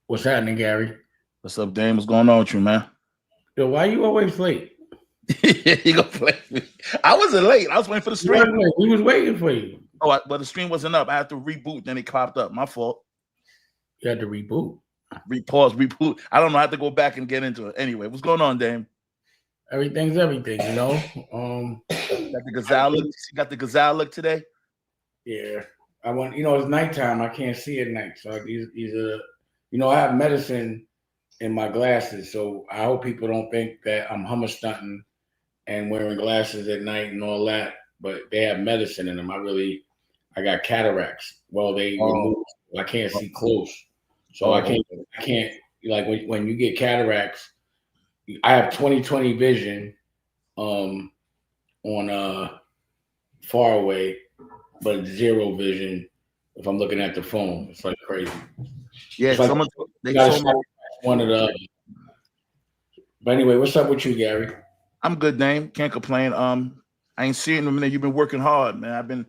What's happening, Gary? What's up, Dame? What's going on with you, man? Yo, why you always late? You gonna play me? I wasn't late. I was waiting for the You stream. weren't late. We was waiting for you. But the stream wasn't up. I had to reboot. Then it popped up. My fault. You had to reboot. Pause, reboot. I don't know. I have to go back and get into it. Anyway, what's going on, Dame? Everything's everything, you know. Got the gazelle look. You got the gazelle look today. Yeah, I want. It's nighttime. I can't see at night, so these are. I have medicine in my glasses, so I hope people don't think that I'm hummer stunting and wearing glasses at night and all that. But they have medicine in them. I got cataracts. Well, they removed. I can't see close, so I can't. Like when you get cataracts, I have 20/20 vision, on far away, but zero vision if I'm looking at the phone. It's like crazy. Yeah, it's like someone they gotta told me one of the. But anyway, what's up with you, Gary? I'm good, Dame. Can't complain. I ain't seeing you in a minute. You've been working hard, man. I've been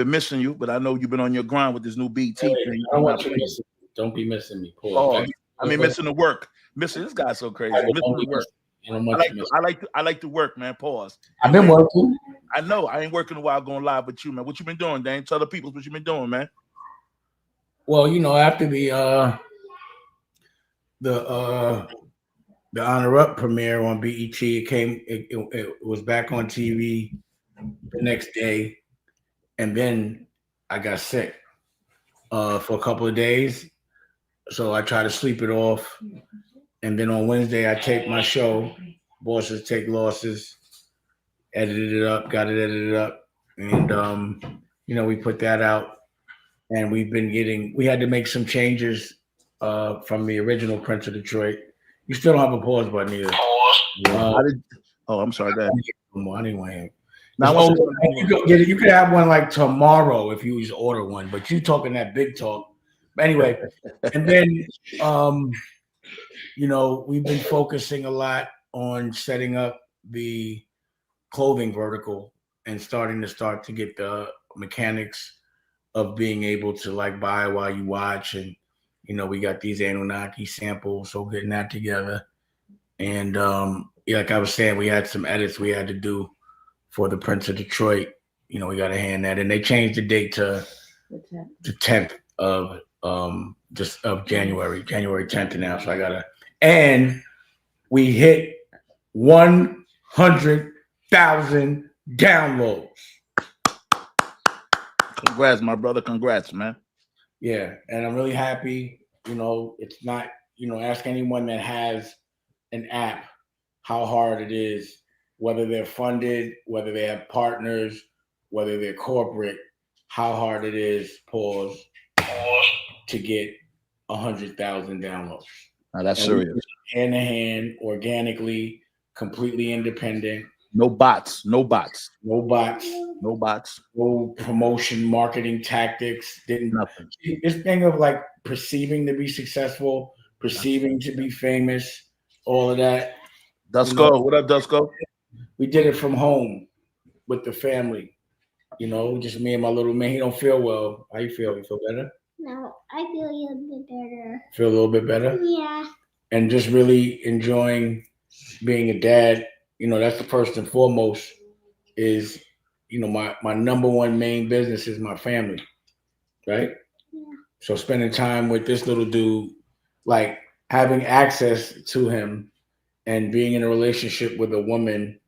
missing you, but I know you've been on your grind with this new BT thing. I don't want you missing. Don't be missing me, Paul. Oh, I mean, missing the work. Missing this guy's so crazy. Missing the work. I like to work, man. Pause. I've been working. I know. I ain't working a while going live with you, man. What you been doing, Dame? Tell the people what you been doing, man. Well, after the Honor Up premiere on BET, it was back on TV the next day, and then I got sick for a couple of days, so I tried to sleep it off, and then on Wednesday I taped my show, Bosses Take Losses, edited it up, got it edited up, and we put that out, and we had to make some changes from the original Prince of Detroit. You still don't have a pause button either. I'm sorry, Dad. Anyway. You could have one like tomorrow if you just order one, but you talking that big talk. But anyway, and then we've been focusing a lot on setting up the clothing vertical and starting to get the mechanics of being able to like buy while you watch, and we got these Anunaki samples, so getting that together. And like I was saying, we had some edits we had to do for the Prince of Detroit. We got to hand that, and they changed the date to the 10th of January 10th now. So and we hit 100,000 downloads. Congrats, my brother. Congrats, man. Yeah, and I'm really happy. It's not, ask anyone that has an app how hard it is, whether they're funded, whether they have partners, whether they're corporate, how hard it is, pause, to get 100,000 downloads. Now that's serious. Hand in hand, organically, completely independent. No bots. No promotion, marketing tactics. Nothing. This thing of like perceiving to be successful, perceiving to be famous, all of that. Dusko, what up, Dusko? We did it from home with the family. Just me and my little man. He don't feel well. How you feel? You feel better? No, I feel a little bit better. Feel a little bit better? Yeah. And just really enjoying being a dad. That's the first and foremost is, my number one main business is my family, right? Yeah. So spending time with this little dude, like having access to him and being in a relationship with a woman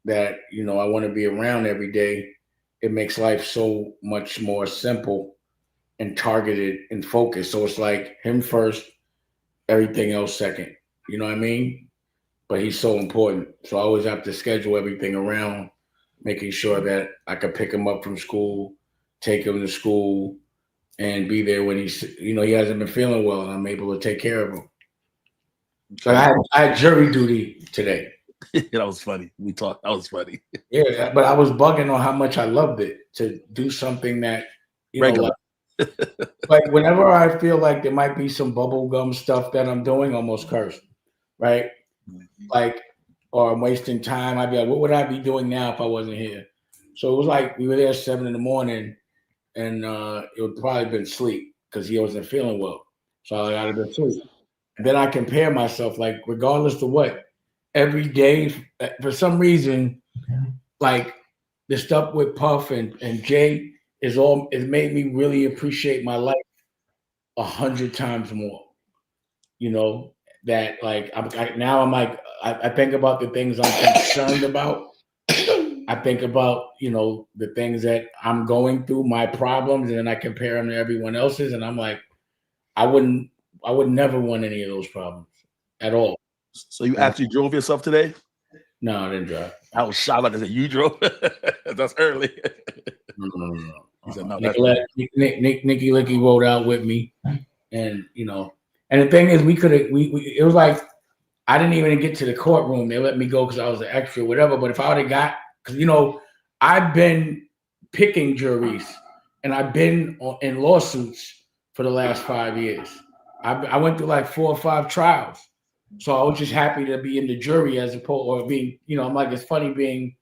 that, I want to be around every day, it makes life so much more simple and targeted and focused. So it's like him first, everything else second. You know what I mean? But he's so important. So I always have to schedule everything around making sure that I could pick him up from school, take him to school, and be there when he's, he hasn't been feeling well, and I'm able to take care of him. So I had jury duty today. That was funny. That was funny. Yeah, but I was bugging on how much I loved it to do something that, regular. Like whenever I feel like there might be some bubblegum stuff that I'm doing, almost cursed, right? Like, or I'm wasting time. I'd be like, what would I be doing now if I wasn't here? So it was like we were there 7 a.m, and it would probably been sleep because he wasn't feeling well. So I gotta go too. And then I compare myself, like regardless of what, every day for some reason, like the stuff with Puff and Jay is made me really appreciate my life 100 times more. You know, that like now I'm like I think about the things I'm concerned about. I think about, you know, the things that I'm going through, my problems, and then I compare them to everyone else's, and I'm like, I wouldn't I would never want any of those problems at all. So you You know? actually drove yourself today? No, I didn't drive. I was shocked. Like I said, you drove. That's early. No. He said, "No, that's Nikki Licky rode out with me, and you know, and the thing is, we could have. We it was like I didn't even get to the courtroom. They let me go because I was an extra, whatever. But if I would have got, because you know, I've been picking juries, and I've been in lawsuits for the last 5 years. I went through like 4 or 5 trials, so I was just happy to be in the jury as opposed or being, you know, I'm like it's funny being,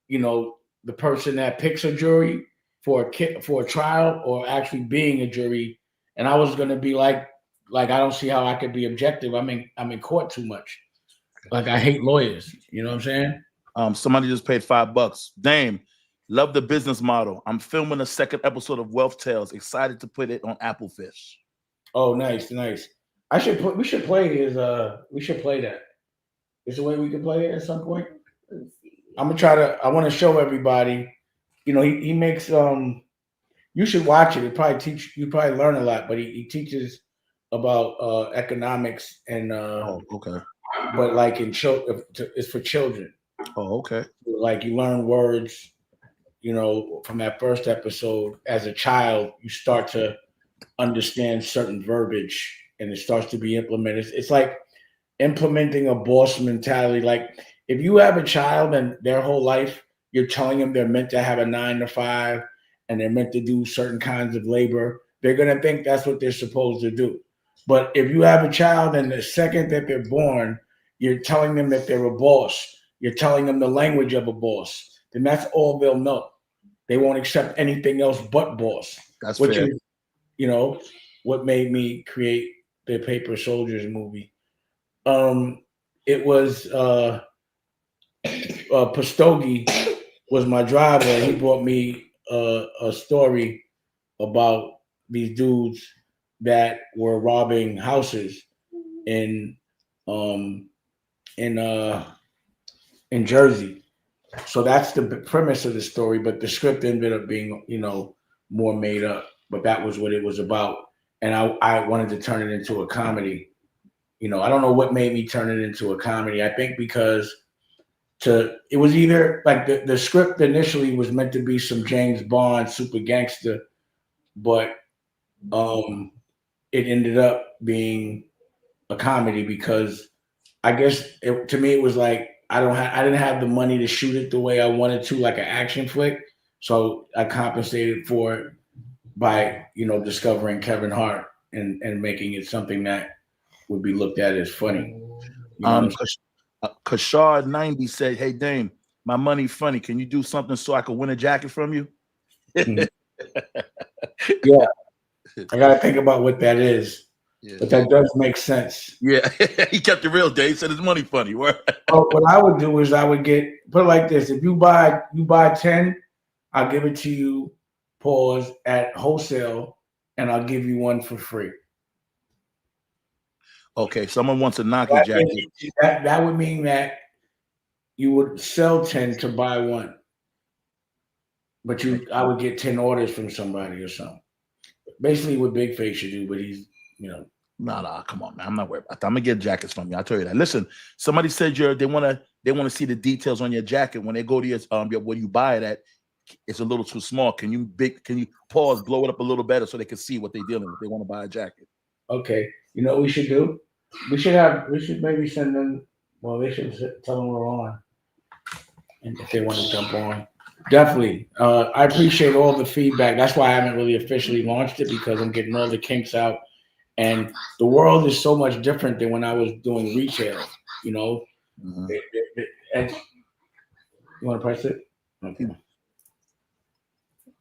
you know, the person that picks a jury for a trial or actually being a jury. And I was gonna be like I don't see how I could be objective. I'm in court too much. Like I hate lawyers. You know what I'm saying? Somebody just paid $5. Dame, love the business model. I'm filming a second episode of Wealth Tales. Excited to put it on Apple Fish. Oh, nice. We should play that. Is there a way we can play it at some point? I want to show everybody, you know, he makes you should watch it. You probably learn a lot, but he teaches about economics and Okay. but like it's for children. Oh, okay. Like you learn words, you know, from that first episode. As a child, you start to understand certain verbiage, and it starts to be implemented. It's like implementing a boss mentality. Like if you have a child and their whole life you're telling them they're meant to have a 9 to 5 and they're meant to do certain kinds of labor, they're gonna think that's what they're supposed to do. But if you have a child and the second that they're born, you're telling them that they're a boss, you're telling them the language of a boss, then that's all they'll know. They won't accept anything else but boss. That's Which fair. is, you know, what made me create the Paper Soldiers movie. It was Pastogi was my driver. And he brought me a story about these dudes that were robbing houses in um in uh in Jersey. So that's the premise of the story, but the script ended up being, you know, more made up. But that was what it was about, and I wanted to turn it into a comedy. You know, I don't know what made me turn it into a comedy. I think because it was either like the script initially was meant to be some James Bond super gangster, but it ended up being a comedy because I guess to me it was like I didn't have the money to shoot it the way I wanted to, like an action flick. So I compensated for it by, you know, discovering Kevin Hart and making it something that would be looked at as funny. You know Kashard 90 said, "Hey Dame, my money funny. Can you do something so I can win a jacket from you?" Mhm. Yeah, I gotta think about what that is, Yeah. but that does make sense. Yeah, he kept it real, Dave. He said his money funny. Well, what I would do is I would put it like this: if you buy 10, I'll give it to you. Pause at wholesale, and I'll give you one for free. Okay, someone wants a Nike jacket. That would mean that you would sell 10 to buy one, but I would get 10 orders from somebody or something. Basically, what Big Face should do, but he's, you know. Nah, come on, man. I'm not worried about that. I'm gonna get jackets from you. I tell you that. Listen, somebody said they wanna see the details on your jacket when they go to your where you buy it at. It's a little too small. Can you pause, blow it up a little better so they can see what they're dealing with? They want to buy a jacket. Okay, you know what we should do? We should maybe send them. Well, they should tell them we're on, and if they want to jump on. Definitely. I appreciate all the feedback. That's why I haven't really officially launched it, because I'm getting all the kinks out. And the world is so much different than when I was doing retail, you know. Mm-hmm. And you want to press it? Okay.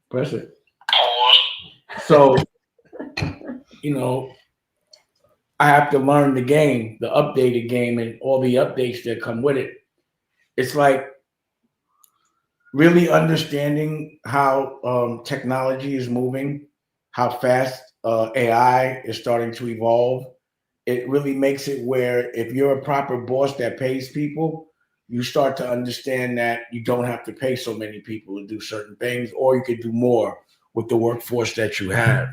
Press it. So, you know, I have to learn the game, the updated game, and all the updates that come with it. It's like really understanding how technology is moving, how fast AI is starting to evolve. It really makes it where if you're a proper boss that pays people, you start to understand that you don't have to pay so many people to do certain things, or you could do more with the workforce that you have.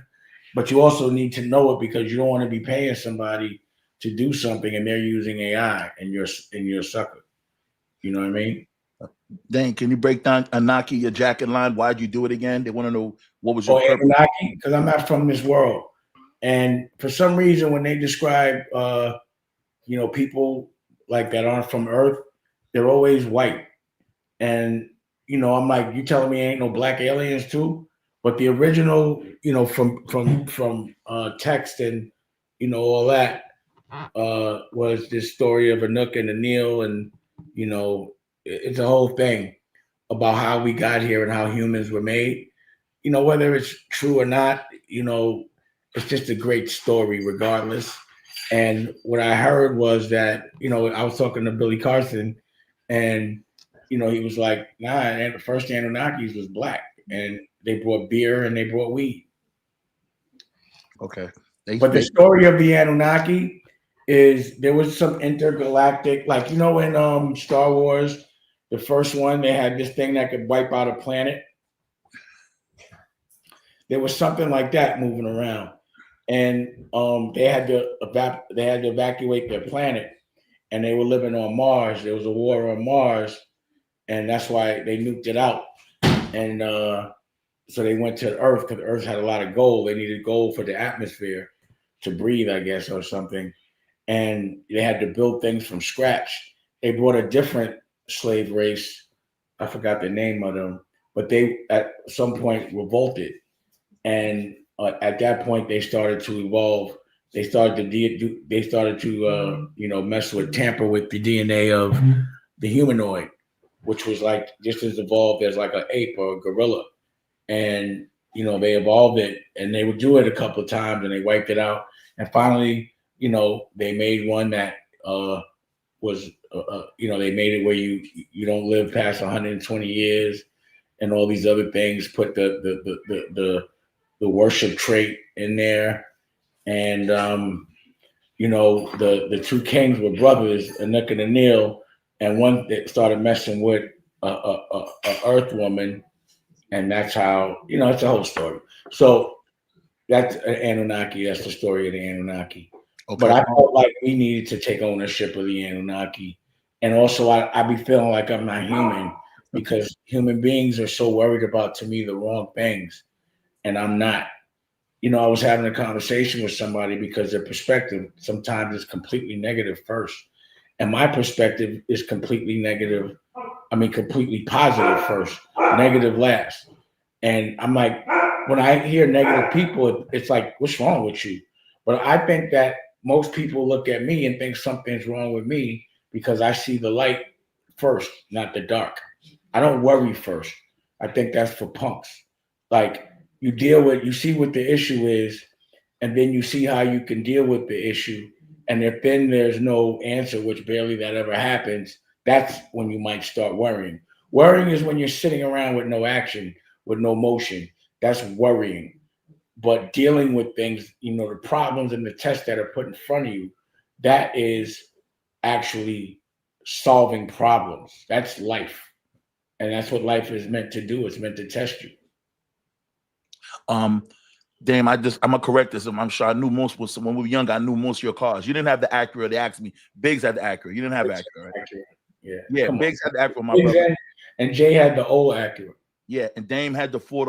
But you also need to know it because you don't want to be paying somebody to do something and they're using AI and you're a sucker. You know what I mean? Dane, can you break down Anaki, your jacket line? Why'd you do it again? They want to know what was your Or purpose. Anunaki, because I'm not from this world. And for some reason, when they describe, people like that aren't from Earth, they're always white. And I'm like, you telling me ain't no black aliens too? But the original, from text and all that was this story of Anuk and Anil, and it's a whole thing about how we got here and how humans were made. Whether it's true or not, it's just a great story regardless. And what I heard was that, I was talking to Billy Carson, and, he was like, nah, and the first Anunnakis was black, and they brought beer and they brought weed. Okay. But the story of the Anunnaki is there was some intergalactic, like, in Star Wars, the first one, they had this thing that could wipe out a planet. There was something like that moving around, and they had to evacuate their planet, and they were living on Mars. There was a war on Mars, and that's why they nuked it out. And so they went to Earth because Earth had a lot of gold. They needed gold for the atmosphere to breathe, I guess, or something. And they had to build things from scratch. They brought a different slave race. I forgot the name of them, but they at some point revolted, and at that point they started to evolve. They started to mess with, tamper with the DNA of the humanoid, which was like just as evolved as like an ape or a gorilla. And they evolved it, and they would do it a couple of times, and they wiped it out. And finally, they made one that was they made it where you don't live past 120 years, and all these other things. Put the worship trait in there, and the two kings were brothers, Anuk and Anil, and one that started messing with a Earth woman, and that's how it's a whole story. So that's an Anunnaki. That's the story of the Anunnaki. Okay. But I felt like we needed to take ownership of the Anunnaki, and also I be feeling like I'm not human because human beings are so worried about, to me, the wrong things, and I'm not. I was having a conversation with somebody because their perspective sometimes is completely negative first. And my perspective is completely negative. I mean, completely positive first, negative last. And I'm like, when I hear negative people, it's like, what's wrong with you? But I think that most people look at me and think something's wrong with me because I see the light first, not the dark. I don't worry first. I think that's for punks. Like, you see what the issue is, and then you see how you can deal with the issue. And if then there's no answer, which barely that ever happens, that's when you might start worrying. Worrying is when you're sitting around with no action, with no motion. That's worrying. But dealing with things, the problems and the tests that are put in front of you, that is actually solving problems. That's life. And that's what life is meant to do. It's meant to test you. Damn, I'm gonna correct this. I'm sure I knew most when we were young. I knew most of your cars. You didn't have the Acura. They asked me. Biggs had the Acura. You didn't have Acura, right? Yeah, Yeah. Biggs had the Acura. My Biggs brother. and Jay had the old Acura. Yeah, and Dame had the Ford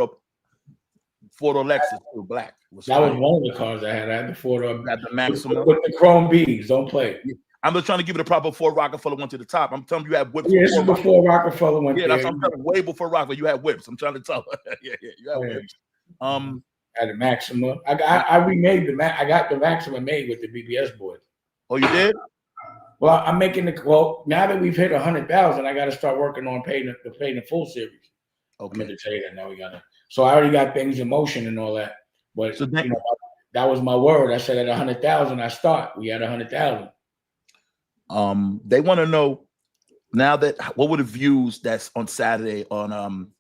Lexus, too, black. That was one of the cars I had. I had the Ford had the Maxima with the chrome beads. Don't play. Yeah. I'm just trying to give it a proper Ford Rockefeller went to the top. I'm telling you, had whips. Yeah, this is before Rockefeller went there. That's what I'm telling you, way before Rockefeller. You had whips. I'm trying to tell her. yeah, you had whips. I had a Maxima. I remade I got the Maxima made with the BBS boys. Oh, you did? Well, I'm making now that we've hit 100,000, I got to start working on paying the full series. Okay. I meant to tell you that now we got to. So I already got things in motion and all that. But so that was my word. I said at 100,000, I start. We had 100,000. They want to know now that what were the views that's on Saturday on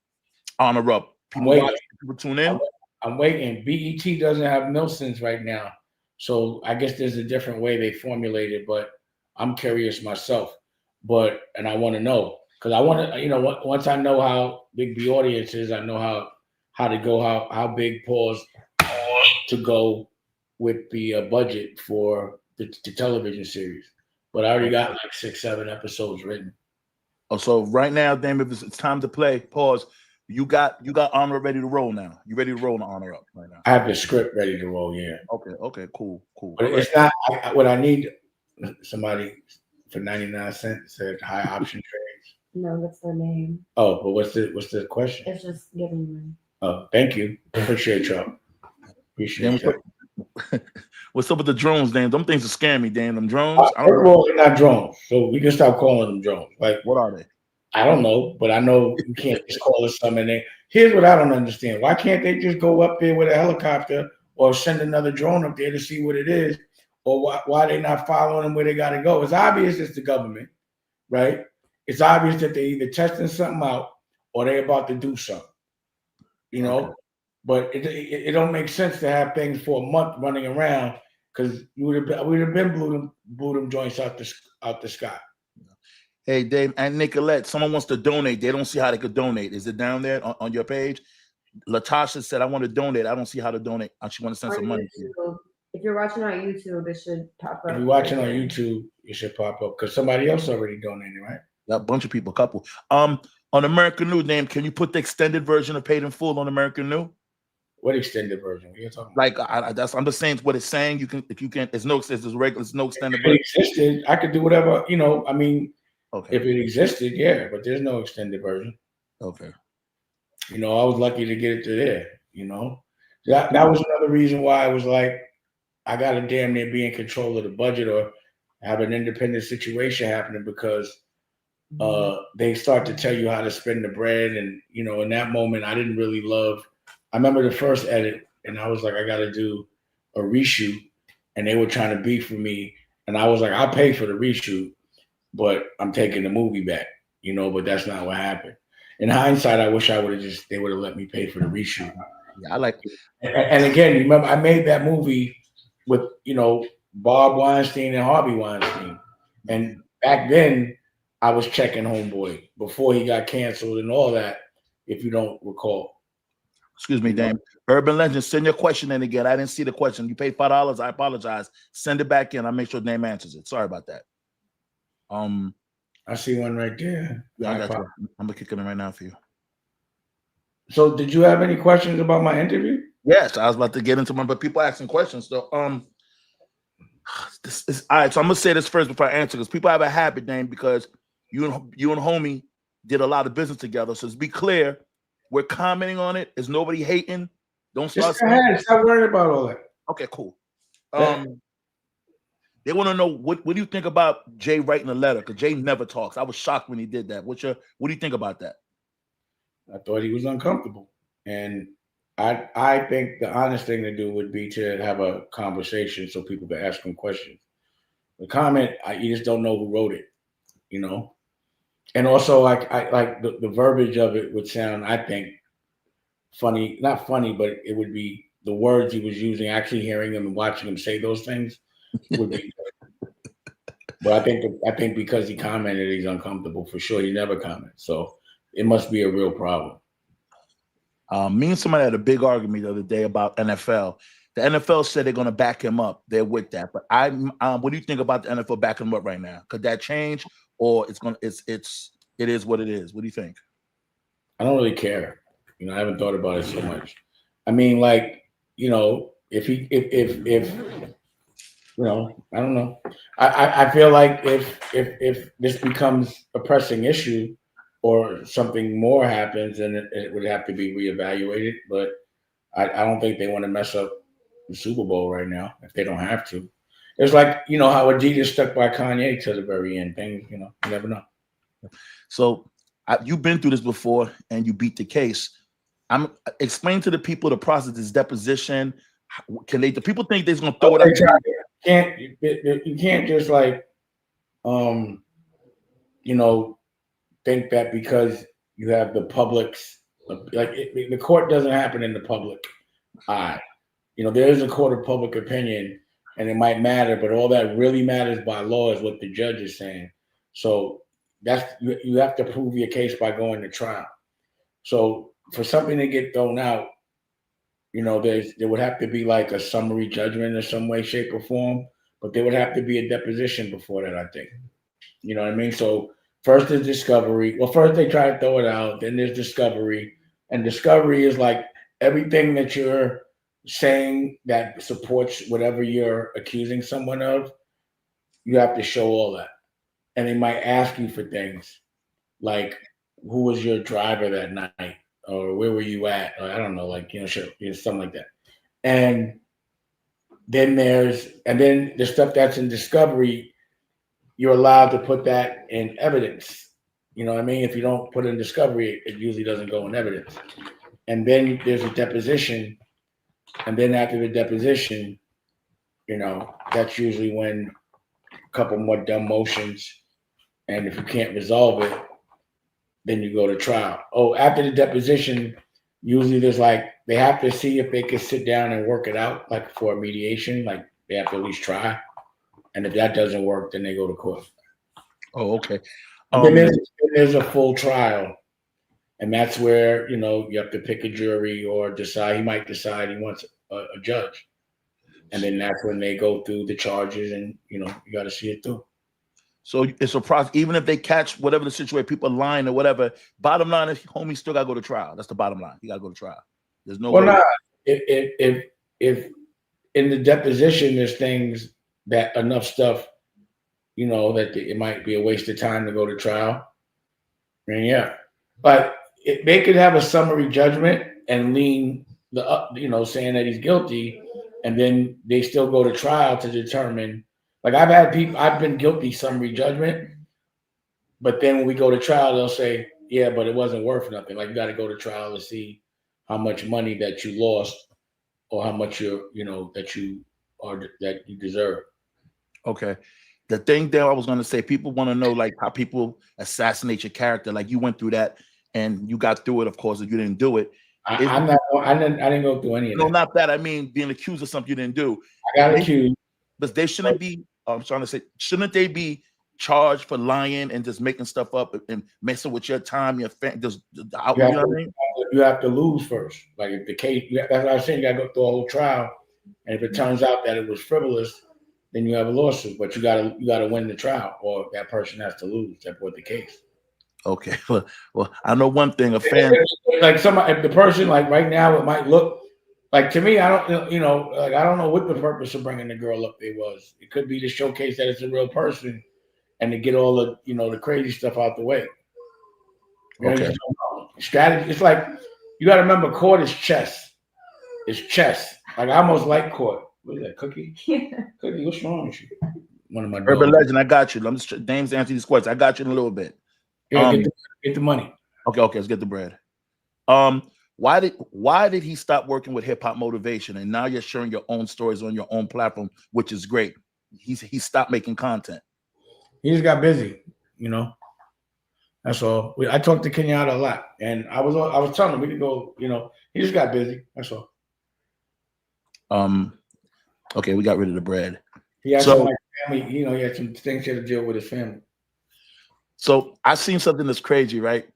Honor Up? People watch, people tune in. I'm waiting. BET doesn't have Nelson's right now, so I guess there's a different way they formulate it. But I'm curious myself. And I want to know because I want to, once I know how big the audience is, I know how to go, how big pause to go with the budget for the television series. But I already got like 6-7 episodes written. Oh, so right now, damn, if it's time to play, pause. You got Honor ready to roll now. You ready to roll the Honor Up right now? I have the script ready to roll. Yeah. Okay, cool. But it's not what I need. Somebody for 99 cents said high option trades. No, that's their name. Oh, but what's the question? It's just giving money. Oh, thank you. Appreciate y'all. Appreciate that. What's up with the drones, Dan? Them things are scaring me, Dan. Them drones. First of all, they're not drones, so we can stop calling them drones. Like, what are they? I don't know, but I know you can't just call it something. Here's what I don't understand: why can't they just go up there with a helicopter or send another drone up there to see what it is, or why they not following them where they got to go? It's obvious it's the government, right? It's obvious that they either testing something out or they about to do something, Okay. But it don't make sense to have things for a month running around because we'd have been blew them joints out the sky. Hey, Dave and Nicolette, someone wants to donate. They don't see how they could donate. Is it down there on your page? Latasha said, I want to donate. I don't see how to donate. She want to send some money. If you're watching on YouTube, it should pop up. If you're watching on YouTube, it should pop up because somebody else already donated, right? A bunch of people, a couple. On American New, name, can you put the extended version of Paid in Full on American New? What extended version? What are you talking about? Like I'm just saying what it's saying. It's no extended version. If it existed, I could do whatever, I mean, okay. If it existed, yeah, but there's no extended version. Okay. I was lucky to get it to there, That was another reason why I was like, I gotta damn near be in control of the budget or have an independent situation happening because they start to tell you how to spend the bread. And, in that moment, I didn't really love. I remember the first edit and I was like, I got to do a reshoot. And they were trying to beef with me. And I was like, I'll pay for the reshoot, but I'm taking the movie back, but that's not what happened. In hindsight, I wish they would have let me pay for the reshoot. Yeah, I like it. And again, remember, I made that movie with, Bob Weinstein and Harvey Weinstein. And back then, I was checking Homeboy before he got canceled and all that, if you don't recall. Excuse me, Dame. Urban Legend, send your question in again. I didn't see the question. You paid $5. I apologize. Send it back in. I'll make sure Dame answers it. Sorry about that. I see one right there. Yeah, I got you. I'm gonna kick it in right now for you. So, did you have any questions about my interview? Yes, I was about to get into one, but people asking questions. So, this is all right. So I'm gonna say this first before I answer, because people have a habit, Dame, because you and homie did a lot of business together. So, to be clear, we're commenting on it. Is nobody hating? Don't start. Stop worrying about all that. Okay, cool. They want to know what do you think about Jay writing a letter? Because Jay never talks. I was shocked when he did that. What do you think about that? I thought he was uncomfortable, and I think the honest thing to do would be to have a conversation so people can ask him questions. The comment, you just don't know who wrote it, And also, I like the verbiage of it would sound, I think, funny. Not funny, but it would be the words he was using. Actually, hearing him and watching him say those things would be. But I think because he commented, he's uncomfortable for sure. He never comments, so it must be a real problem. Me and somebody had a big argument the other day about NFL. The NFL said they're going to back him up. They're with that. But what do you think about the NFL backing him up right now? Could that change, or it is what it is? What do you think? I don't really care. I haven't thought about it so much. I mean, like, if I don't know. I feel like if this becomes a pressing issue or something more happens, then it would have to be reevaluated. But I don't think they want to mess up the Super Bowl right now if they don't have to. It's like, how Adidas stuck by Kanye to the very end. Things, you never know. So you've been through this before and you beat the case. I'm explaining to the people the process is deposition. Can they? The people think they're gonna Oh, throw it out. you can't just like you know, think that because you have the public's like the court doesn't happen in the public eye. You know, there is a court of public opinion, and it might matter, but all that really matters by law is what the judge is saying. So that's you have to prove your case by going to trial. So for something to get thrown out, you know, there would have to be like a summary judgment in some way, shape, or form, but there would have to be a deposition before that, I think. You know what I mean? So first is discovery. Well, first they try to throw it out, then there's discovery. And discovery is like everything that you're saying that supports whatever you're accusing someone of, you have to show all that. And they might ask you for things like who was your driver that night? Or where were you at? Or I don't know, like, you know, sure, you know, something like that. And then the stuff that's in discovery, you're allowed to put that in evidence. You know what I mean? If you don't put it in discovery, it usually doesn't go in evidence. And then there's a deposition. And then after the deposition, you know, that's usually when a couple more dumb motions. And if you can't resolve it, then you go to trial. Oh, after the deposition, usually there's like, they have to see if they can sit down and work it out, like for a mediation, like they have to at least try. And if that doesn't work, then they go to court. Oh, okay. Then there's a full trial, and that's where, you know, you have to pick a jury or decide. He might decide he wants a judge, and then that's when they go through the charges, and you know, you got to see it through. So it's a process. Even if they catch whatever the situation, people lying or whatever. Bottom line is, homie still got to go to trial. That's the bottom line. He got to go to trial. There's no. Well, nah. If in the deposition there's things that enough stuff, you know, that it might be a waste of time to go to trial. I mean, yeah, but they could have a summary judgment and lean you know, saying that he's guilty, and then they still go to trial to determine. Like I've been guilty summary judgment, but then when we go to trial, they'll say, yeah, but it wasn't worth nothing. Like you got to go to trial to see how much money that you lost or how much that you deserve. Okay. The thing that I was going to say, people want to know like how people assassinate your character. Like you went through that and you got through it. Of course, if you didn't do it. I didn't go through any of that. No, not that. I mean, being accused of something you didn't do. I got accused. But they shouldn't be, I'm trying to say, shouldn't they be charged for lying and just making stuff up and messing with your time, your family? You know what I mean? You have to lose first. Like if the case, that's what I was saying, you got to go through a whole trial. And if it turns out that it was frivolous, then you have a lawsuit. But you gotta win the trial, or that person has to lose that brought the case. Okay. Well, I know one thing. A fan, like if the person, like right now, it might look like to me. I don't, you know, like I don't know what the purpose of bringing the girl up there was. It could be to showcase that it's a real person and to get all the, you know, the crazy stuff out the way. Okay. Strategy. It's like you got to remember, court is chess. It's chess. Like I almost like court. What is that, Cookie? Yeah. Cookie, what's wrong with you? One of my Urban dogs. Legend, I got you. I'm just names answer these questions. I got you in a little bit. Yeah, get the money. Okay, let's get the bread. Why did he stop working with Hip Hop Motivation and now you're sharing your own stories on your own platform, which is great? He stopped making content. He just got busy, you know. That's all. I talked to Kenyatta a lot, and I was telling him we could go. You know, he just got busy. That's all. Okay, we got rid of the bread. He had some family. You know, he had some things he had to deal with his family. So I seen something that's crazy, right?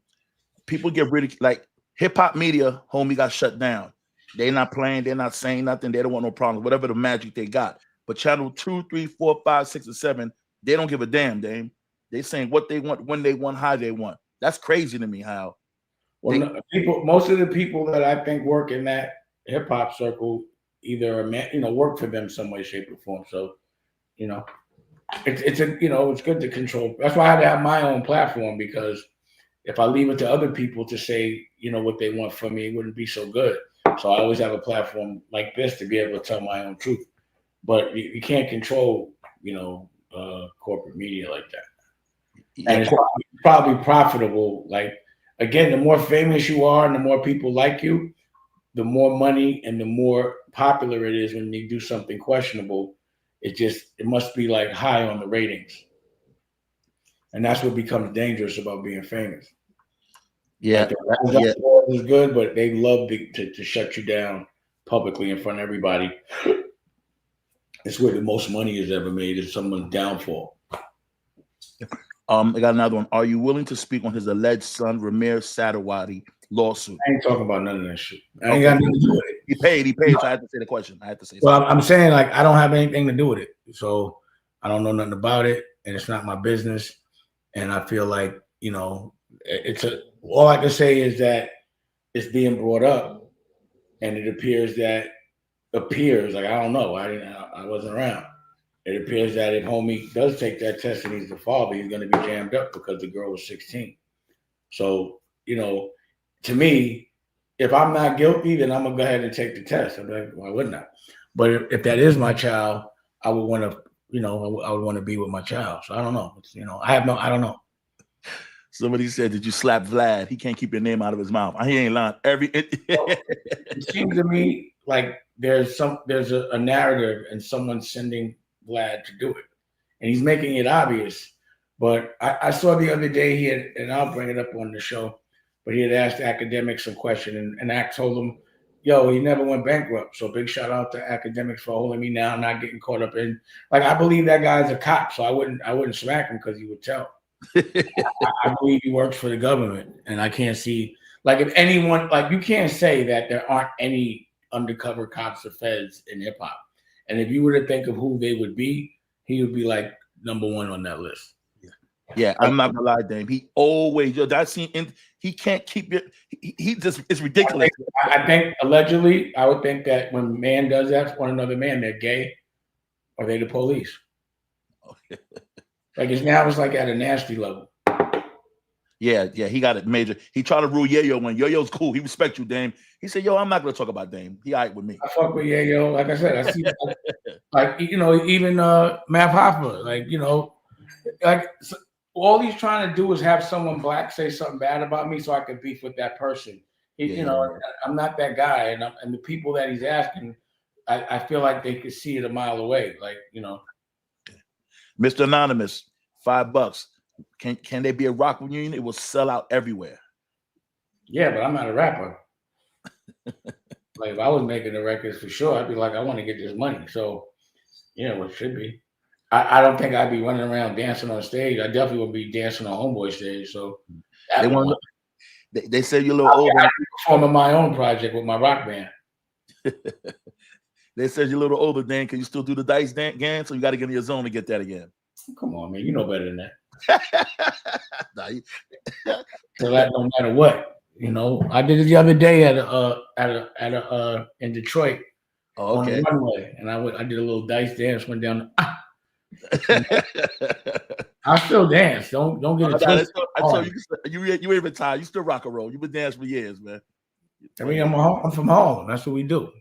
People get really like hip hop media. Homie got shut down. They're not playing. They're not saying nothing. They don't want no problems. Whatever the magic they got. But channel 2, 3, 4, 5, 6, and 7, they don't give a damn, Dame. They saying what they want, when they want, how they want. That's crazy to me. How? Well, most of the people that I think work in that hip hop circle either work for them some way, shape, or form. So, you know, it's good to control. That's why I had to have my own platform, because if I leave it to other people to say, you know, what they want from me, it wouldn't be so good. So I always have a platform like this to be able to tell my own truth. But you can't control, you know, corporate media like that. And it's probably profitable. Like, again, the more famous you are and the more people like you, the more money and the more popular it is when they do something questionable, it must be like high on the ratings. And that's what becomes dangerous about being famous. Yeah, Like the is good, but they love to shut you down publicly in front of everybody. It's where the most money is ever made is someone's downfall. I got another one. Are you willing to speak on his alleged son, Ramir Sadawadi lawsuit? I ain't talking about none of that shit. I ain't got nothing to do with it. He paid, so I had to say the question. I had to say something. Well, I'm saying like I don't have anything to do with it. So I don't know nothing about it, and it's not my business. And I feel like, all I can say is that it's being brought up, and it appears like I don't know. I wasn't around. It appears that if homie does take that test and he's the father, he's going to be jammed up because the girl was 16. So, to me, if I'm not guilty, then I'm going to go ahead and take the test. I'm like, why wouldn't I? But if that is my child, I would want to, I would want to be with my child. So I don't know. I don't know. Somebody said, did you slap Vlad? He can't keep your name out of his mouth. He ain't lying. It seems to me like there's a narrative and someone sending Vlad to do it, and he's making it obvious. But I saw the other day and I'll bring it up on the show, but he had asked academics some question, and Act told him, yo, he never went bankrupt. So big shout out to academics for holding me now, not getting caught up in, like, I believe that guy's a cop, so I wouldn't smack him because he would tell. I believe he works for the government, and I can't see, like, if anyone, like, you can't say that there aren't any undercover cops or feds in hip hop. And if you were to think of who they would be, he would be like number one on that list. Yeah, I'm not gonna lie, Dame. He always that scene, he can't keep it. He just, it's ridiculous. I think allegedly, I would think that when man does that to one another man, they're gay, or they the police. Like it's like at a nasty level. Yeah, he got it major. He tried to rule Yayo when Yo-Yo's cool. He respect you, Dame. He said, yo, I'm not gonna talk about Dame. He all right with me. I fuck with Yayo. Like I said, I see like even Math Hoffa, like so all he's trying to do is have someone black say something bad about me so I can beef with that person. I'm not that guy, and the people that he's asking, I feel like they could see it a mile away. Like, Mr. Anonymous, $5. Can there be a rock reunion? It will sell out everywhere. Yeah, but I'm not a rapper. Like if I was making the records for sure, I'd be like, I want to get this money. So, it should be. I don't think I'd be running around dancing on stage. I definitely would be dancing on Homeboy stage. So they say you're a little older. I'm performing my own project with my rock band. They said you're a little older, Dan. Can you still do the dice dance? So you got to get in your zone to get that again. Come on, man. You know better than that. Nah, So that no matter what, I did it the other day in Detroit on the runway, and I did a little dice dance, went down. I still dance. Don't get it twisted. I told you ain't retired. You still rock and roll. You've been dancing for years, man. I mean, I'm from Harlem. That's what we do.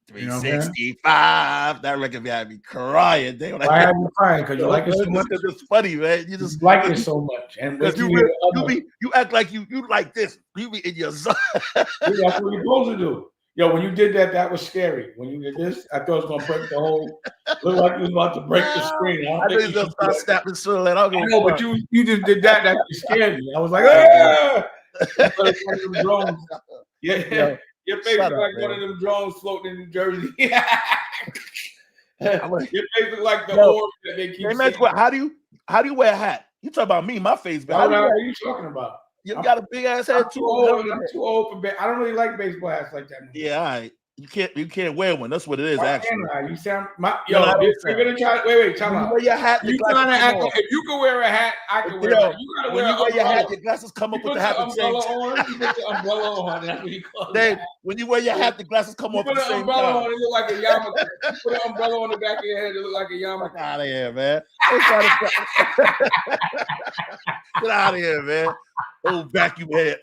365. That record had me crying. Why are you crying? Because you like it so much. It's funny, man. You just like it so much, and you act like you like this. You be in your zone. That's what you're supposed to do. Yo, when you did that was scary. When you did this, I thought it was gonna break the whole. Looked like it was about to break the screen. I think you just start snapping so that I know, but you just did that. That scared me. I was like, ah! Yeah. Your face is like one of them drones floating in New Jersey. Your face is like the orb that they keep saying. How do you wear a hat? You talk about me, my face, but what are you talking about? You got a big ass head too. I'm too old for I don't really like baseball hats like that. Yeah, all right. You can't wear one. That's what it is. Actually, you sound you're gonna try. Wait, time out. Wear your hat. You trying to act like if you can wear a hat, I can wear. You gotta wear your hat. Your glasses come up with the hat. You put the umbrella on. That's what you call it. When you wear your hat, the glasses come up at the same time. You put an umbrella on, it look like a yarmulke. You put an umbrella on the back of your head, it look like a yarmulke. Get out of here, man. Get out of here, man. Old vacuum head.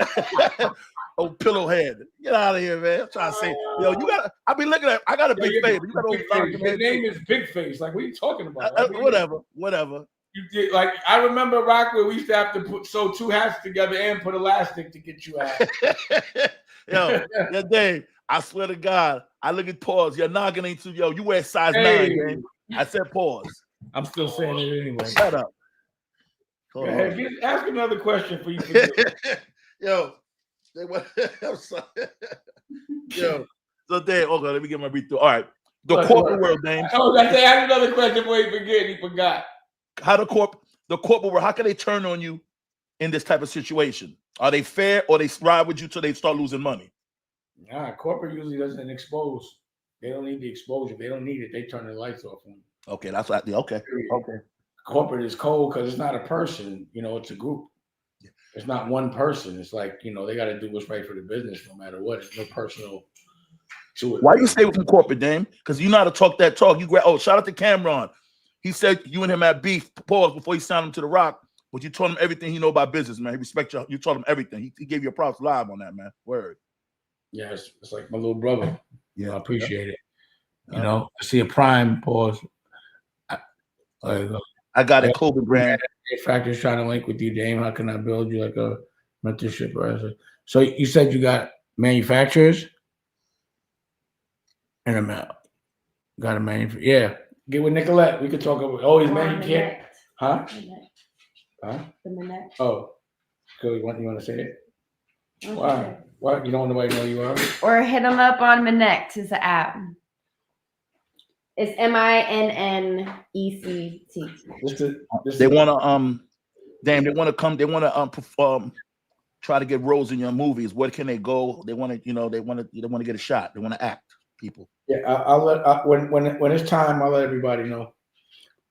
Old pillow head. Get out of here, man. I'm trying to say, yo, you got. I be looking at. I got a big face. You got old face. Your name is Big Face. Like, what are you talking about? Whatever. You did like I remember Rock where we used to have to sew two hats together and put elastic to get you out. Yo, that day I swear to God, I look at pause. Your noggin ain't too, yo. You wear size 9, man. I said pause. I'm still saying it anyway. Shut up. Go ahead. Ask another question for you. Forget. Yo, they went. I'm sorry. Yo, so there. Okay, let me get my read through. All right, the corporate world, Dame. Oh, I say ask another question before you forget. He forgot. How the corporate world? How can they turn on you in this type of situation? Are they fair, or they ride with you till they start losing money? Nah, corporate usually doesn't expose. They don't need the exposure. They don't need it. They turn the lights off on you. Okay, that's what. Okay. Corporate is cold because it's not a person. You know, it's a group. It's not one person. It's like, you know, they got to do what's right for the business no matter what. It's no personal to it. Why you stay with from corporate, Dame? Because you know how to talk that talk. You shout out to Cameron. He said you and him had beef. Pause before you signed him to the Rock. But you told him everything he know about business, man. He respect you. You told him everything. He gave you a props live on that, man. Word. Yeah, it's like my little brother. Yeah, I appreciate it. You know, I see a prime pause. I got it, Kobe brand. Factors trying to link with you, Dame. How can I build you like a mentorship? So you said you got manufacturers and got a manufacturer. Yeah, get with Nicolette. We could talk about always manufacturer. Huh? Huh? The Minette. Oh, so you want to say it? Why? What? You don't want nobody to know you are? Or hit them up on Minect is the app. It's MINNECT. They want to Damn, they want to come. They want to try to get roles in your movies. Where can they go? They want to, you know, they want to get a shot. They want to act. People. Yeah, I'll let when it's time. I'll let everybody know.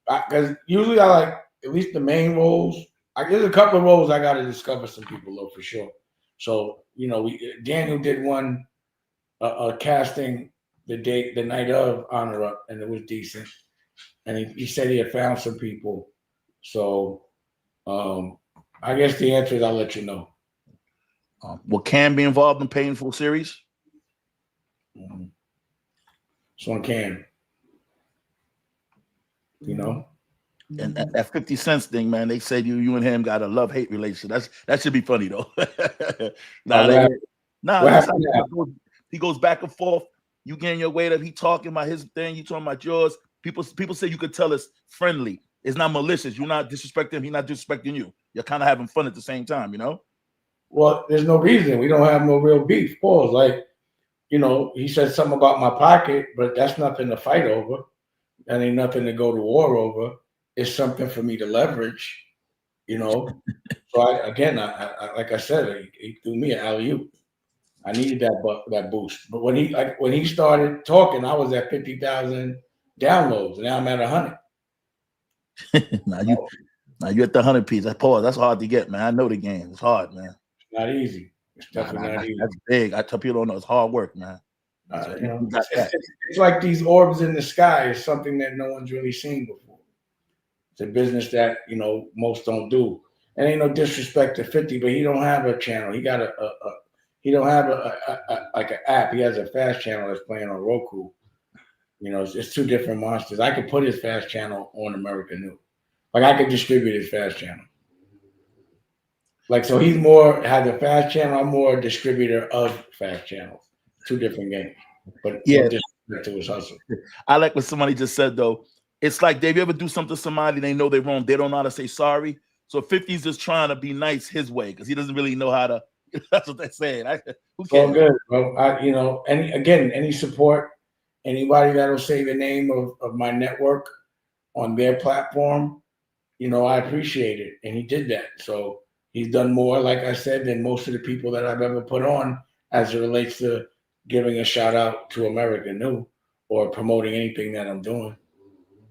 Because usually I like at least the main roles. There's a couple of roles I got to discover some people though for sure. So you know, Daniel did one a casting the night of Honor Up, and it was decent. And he said he had found some people. So I guess the answer is I'll let you know. Will Cam be involved in Painful series? Mm-hmm. So on Cam, you know. And that 50 cents thing, man, they said you and him got a love-hate relationship. That should be funny though. He goes back and forth. You getting your weight up, he talking about his thing, you talking about yours. People say you could tell it's friendly. It's not malicious. You're not disrespecting him, he's not disrespecting you. You're kind of having fun at the same time, you know? Well, there's no reason. We don't have no real beef. Pause. Like, you know, he said something about my pocket, but that's nothing to fight over. That ain't nothing to go to war over. It's something for me to leverage, you know. So I like I said, he threw me an alley-oop. I needed that boost. But when he started talking, I was at 50,000 downloads. Now I'm at 100. now you at the 100 piece. That's hard to get, man. I know the game. It's hard, man. It's not easy. It's definitely not easy. That's big. I tell people don't know it's hard work, man. You know, it's like these orbs in the sky is something that no one's really seen before. It's a business that, you know, most don't do. And ain't no disrespect to 50, but he don't have a channel. He got he don't have like an app. He has a fast channel that's playing on Roku. You know, it's two different monsters. I could put his fast channel on American News. Like I could distribute his fast channel. Like, so he's has a fast channel. I'm more a distributor of fast channels. Two different games. But yeah, to his hustle. I like what somebody just said though. It's like, Dave, you ever do something to somebody, they know they're wrong, they don't know how to say sorry. So 50's just trying to be nice his way because he doesn't really know how to. That's what they're saying. It's all good, bro. You know, any support, anybody that'll say the name of my network on their platform, you know, I appreciate it. And he did that. So he's done more, like I said, than most of the people that I've ever put on as it relates to giving a shout out to American New or promoting anything that I'm doing.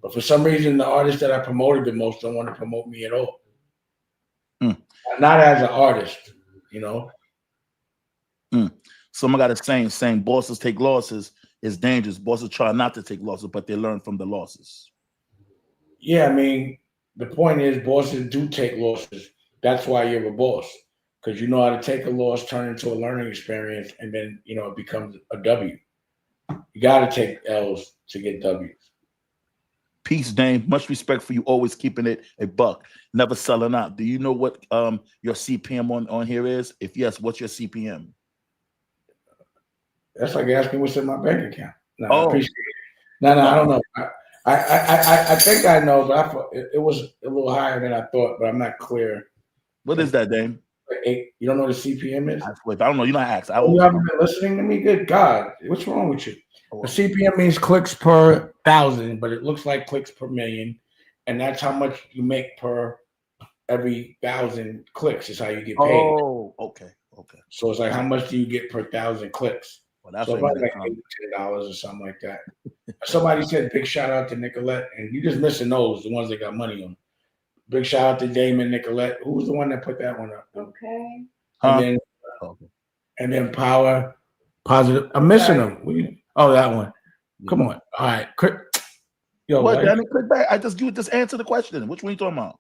But for some reason, the artists that I promoted the most don't want to promote me at all. Not as an artist, you know. Someone got a saying bosses take losses is dangerous. Bosses try not to take losses, but they learn from the losses. Yeah, I mean, the point is bosses do take losses. That's why you're a boss, because you know how to take a loss, turn it into a learning experience, and then, you know, it becomes a W. You got to take L's to get W's. Peace, Dame. Much respect for you always keeping it a buck, never selling out. Do you know what your CPM on here is? If yes, what's your CPM? That's like asking what's in my bank account. No, I Oh, appreciate it. No, I don't know. I think I know, but I thought it was a little higher than I thought, but I'm not clear. what is that, Dame? You don't know what the CPM is? I swear, if I don't know, you know, I asked. I Oh, you always haven't been listening to me? Good God. What's wrong with you? know. The CPM means clicks per thousand, but it looks like clicks per million. And that's how much you make per every 1,000 clicks is how you get paid. Oh, okay. So it's like, how much do you get per 1,000 clicks? Well, that's So what about like $10 or something like that. Somebody said big shout out to Nicolette, and you just missing those, the ones that got money on. Big shout out to Damon Nicolette. Who was the one that put that one up? Okay. And then Power Positive. I'm missing them. Oh, that one. Come on. All right. Yo, what? Danny, click back. I just answer the question. Which one you talking about?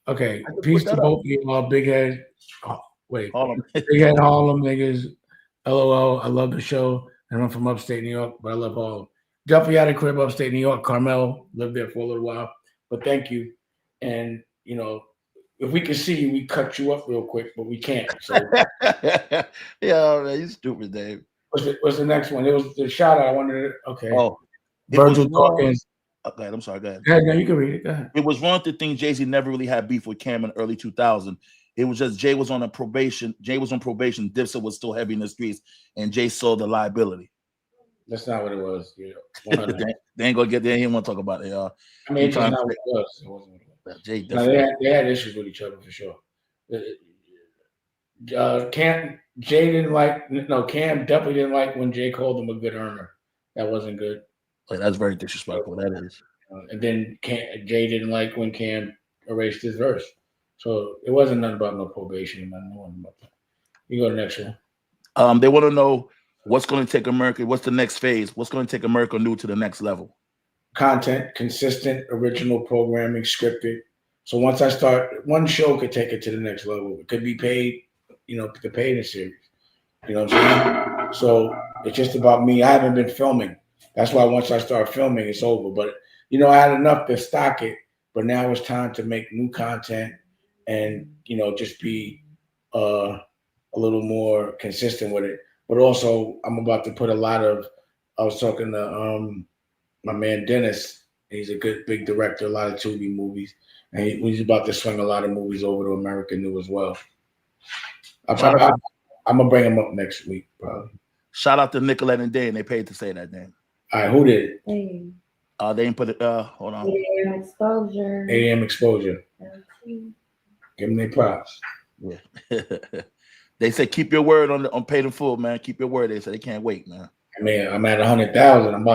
Okay. Peace to both of you all. Big head. Oh, wait. Harlem. Big head Harlem niggas. LOL. I love the show. And I'm from upstate New York, but I love Harlem. Definitely out of crib upstate New York. Carmel lived there for a little while. But thank you. And you know, if we could see you, we cut you up real quick, but we can't. So yeah, man, you stupid, Dave. What's the next one? It was the shout out. I wanted to, okay. Oh, Virgil Dawkins. Go ahead. I'm sorry. Go ahead. Yeah, no, you can read it. Go ahead. It was wrong to think Jay-Z never really had beef with Cam in early 2000. It was just Jay was on probation. Jay was on probation. Dipset was still heavy in the streets, and Jay saw the liability. That's not what it was. Yeah, they ain't gonna get there. He didn't want to talk about it. I mean, it's not what it was. It wasn't what it was. Jay no, they had issues with each other for sure. Jay didn't like. No, Cam definitely didn't like when Jay called him a good earner. That wasn't good. Like, that's very disrespectful. That is. And then Jay didn't like when Cam erased his verse. So it wasn't nothing about no probation. Nothing about that. You go to the next one. They want to know what's going to take America. What's the next phase? What's going to take America New to the next level? Content, consistent, original programming, scripted. So once I start, one show could take it to the next level. It could be paid, the paid in series. You know what I'm saying? So it's just about me. I haven't been filming. That's why once I start filming, it's over. But I had enough to stock it. But now it's time to make new content and just be a little more consistent with it. But also, I'm about to put I was talking to my man Dennis. He's a good big director, a lot of Tubi movies, and he's about to swing a lot of movies over to American New as well. I'm gonna bring him up next week, probably. Shout out to Nicolette and Dane. They paid to say that name. All right, who did it? They didn't put it. Hold on. AM Exposure. AM Exposure. Give them their props. Yeah. They said keep your word on paid in full, man. Keep your word. They said they can't wait, man. I mean, I'm at 100,000.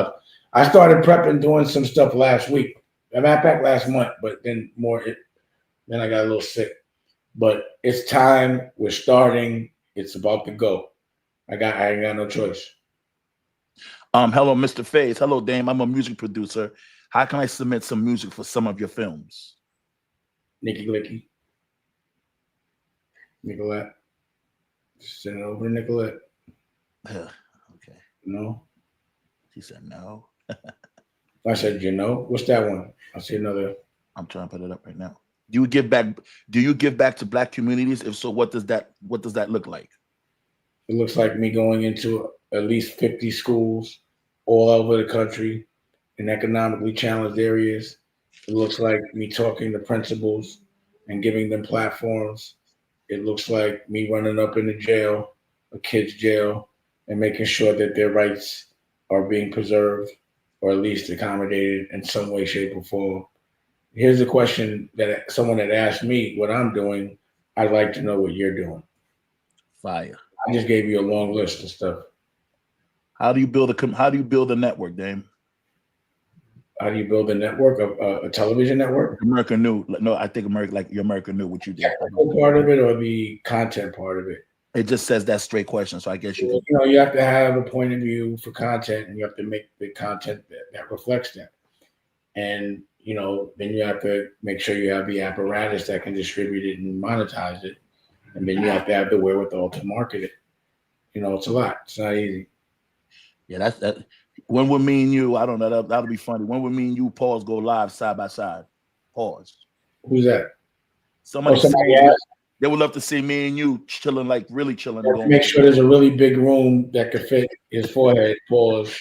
I started prepping, doing some stuff last week. I matter of fact, last month, but then then I got a little sick. But it's time. We're starting. It's about to go. I ain't got no choice. Hello, Mr. Faze. Hello, Dame. I'm a music producer. How can I submit some music for some of your films? Nicky Licky. Nicolette. Send it over to Nicolette. Okay. No. She said no. I said, what's that one? I see another. I'm trying to put it up right now. Do you give back to Black communities? If so, what does that look like? It looks like me going into at least 50 schools all over the country in economically challenged areas. It looks like me talking to principals and giving them platforms. It looks like me running up in the jail, a kid's jail, and making sure that their rights are being preserved or at least accommodated in some way, shape, or form. Here's a question that someone had asked me what I'm doing. I'd like to know what you're doing. Fire. I just gave you a long list of stuff. How do you build a network, Dame? How do you build a network, a television network? American New. No, I think your American New, what you did. Technical part of it or the content part of it? It just says that straight question. So I guess you you have to have a point of view for content, and you have to make the content that reflects that. And then you have to make sure you have the apparatus that can distribute it and monetize it. And then you have to have the wherewithal to market it. It's a lot. It's not easy. Yeah, that's that. When would me and you? I don't know. That'll be funny. When would me and you pause go live side by side? Pause. Who's that? Somebody asked. They would love to see me and you chilling, like really chilling. Going Make sure there's a really big room that could fit his forehead, pause,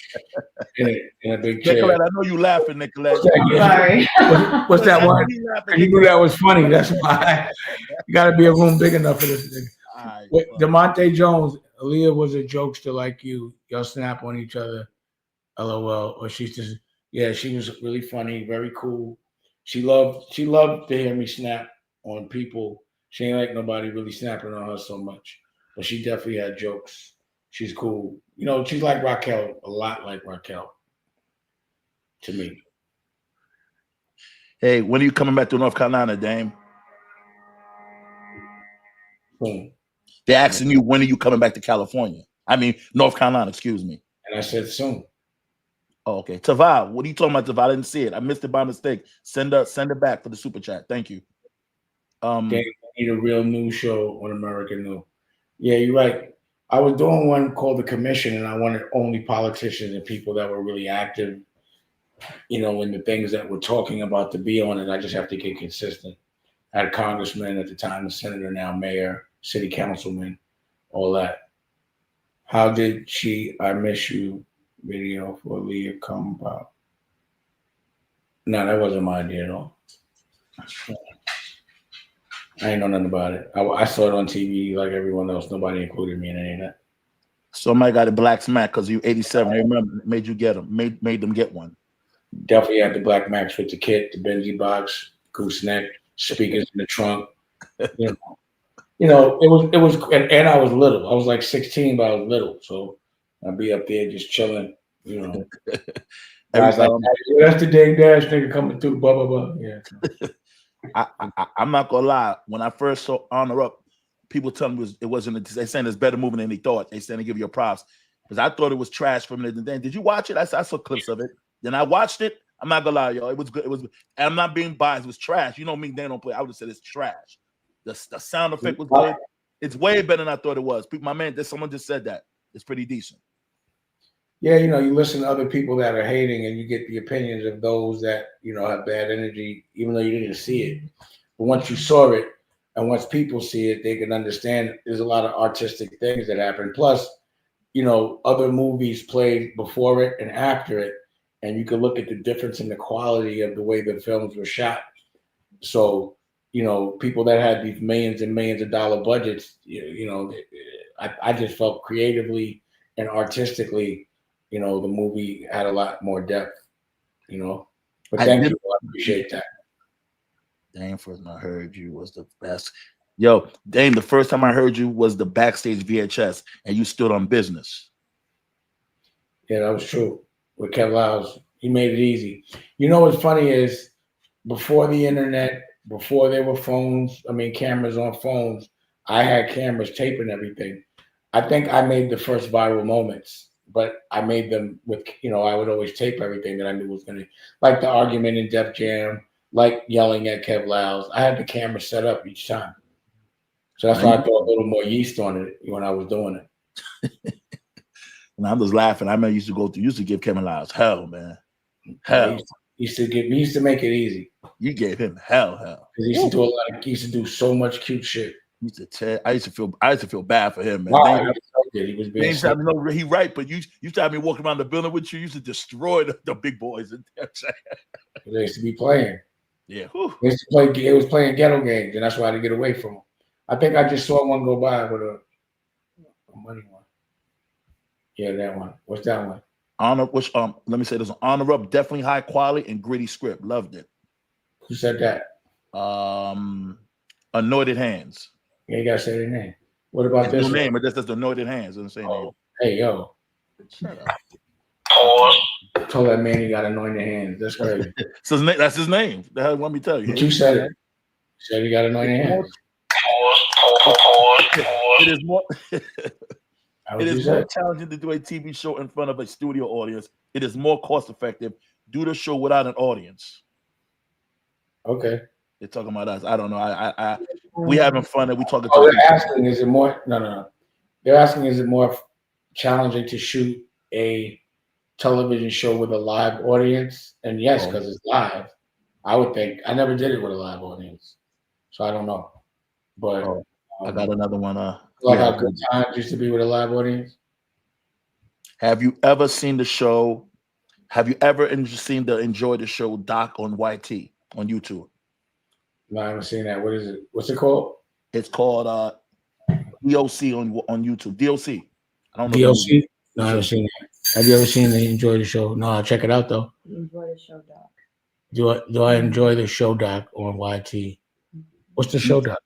in a big chair. Nicolette, I know you laughing, Nicolette. Sorry. What's that I know one? you laughing, You knew Nicolette. that was funny. That's why you got to be a room big enough for this thing. All right, Wait, well, DeMonte Jones, Aaliyah was a jokester like you. Y'all snap on each other, LOL. Or she's just, yeah, she was really funny, very cool. She loved to hear me snap on people. She ain't like nobody really snapping on her so much, but she definitely had jokes. She's cool. You know, she's like Raquel, a lot like Raquel to me. hey, when are you coming back to North Carolina, Dame? Boom. They're asking you, when are you coming back to California? I mean, North Carolina, excuse me. And I said soon. Oh, okay. Taval, what are you talking about, Taval? I didn't see it. I missed it by mistake. Send it back for the super chat. Thank you. They need a real news show on American News. Yeah, you're right. I was doing one called The Commission, and I wanted only politicians and people that were really active, you know, in the things that we're talking about to be on it. I just have to get consistent. I had a congressman at the time, a senator, now mayor, city councilman, all that. How did I Miss You video for Leah come about? No, that wasn't my idea at all. I ain't know nothing about it. I saw it on TV like everyone else. Nobody included me in any of that. Somebody got a black smack because you 87. I remember, made you get them, made them get one. Definitely had the Black Max with the kit, the Benji box, gooseneck, speakers in the trunk. You know, it was, and I was little. I was like 16, but I was little, so I'd be up there just chilling. You know, guys like, that's the Dave Dash nigga coming through. Blah blah blah. Yeah. I'm not gonna lie. When I first saw Honor Up, people tell me it wasn't. They saying it's better moving than they thought. They saying they give you props because I thought it was trash from it. And then, did you watch it? I saw clips of it. Then I watched it. I'm not gonna lie, y'all. It was good. It was. And I'm not being biased. It was trash. You know me. They don't play. I would have said it's trash. The sound effect was good. It's way better than I thought it was. My man, someone just said that. It's pretty decent. Yeah, you know, you listen to other people that are hating, and you get the opinions of those that have bad energy, even though you didn't see it. But once you saw it, and once people see it, they can understand there's a lot of artistic things that happen. Plus, other movies played before it and after it, and you can look at the difference in the quality of the way the films were shot. So, people that had these millions and millions of dollar budgets, I just felt creatively and artistically, the movie had a lot more depth, But thank you. I appreciate that. Dame, first time I heard you was the best. Yo, Dame, the first time I heard you was the backstage VHS, and you stood on business. Yeah, that was true. With Kev Lyles, he made it easy. You know what's funny is before the internet, before there were cameras on phones, I had cameras taping everything. I think I made the first viral moments, but I made them with, I would always tape everything that I knew was going to, like the argument in Def Jam, like yelling at Kev Lyles. I had the camera set up each time. So that's why I threw a little more yeast on it when I was doing it. And I'm just laughing. I remember used to give Kevin Lyles hell, man. Hell. He used to make it easy. You gave him hell. He used to do so much cute shit. I used to feel bad for him, man. Wow, he was being he right, but you used to have me walking around the building with you. You used to destroy the big boys. They used to be playing. Yeah. They used to play. They was playing ghetto games, and that's why I had to get away from them. I think I just saw one go by with a money one. Yeah, that one. What's that one? Let me say this: Honor Up, definitely high quality and gritty script. Loved it. Who said that? Anointed Hands. Yeah, you gotta say their name. What about this name? But that's the Anointed Hands. Doesn't say name. Hey, yo. Shut up. Pause. I told that man he got anointed hands. That's crazy. So that's his name. The hell want me to tell you? But you said it. You said he got anointed hands. It is more. It is more say? challenging to do a TV show in front of a studio audience. It is more cost effective. Do the show without an audience. Okay. They're talking about us. I don't know. We having fun and we talking. Oh, they're asking, is it more? No. They're asking, is it more challenging to shoot a television show with a live audience? And yes, because it's live. I would think. I never did it with a live audience, so I don't know. But I got another one. like how Good Times used to be with a live audience. Have you ever seen the show? Have you ever enjoyed the show Doc on YT on YouTube? No, I haven't seen that. What is it? What's it called? It's called DOC on YouTube. DOC. I don't know. DLC? No, I haven't seen that. Have you ever seen the Enjoy the Show? No, I'll check it out though. Enjoy the show, Doc. Do I enjoy the show doc on YT? What's the show doc?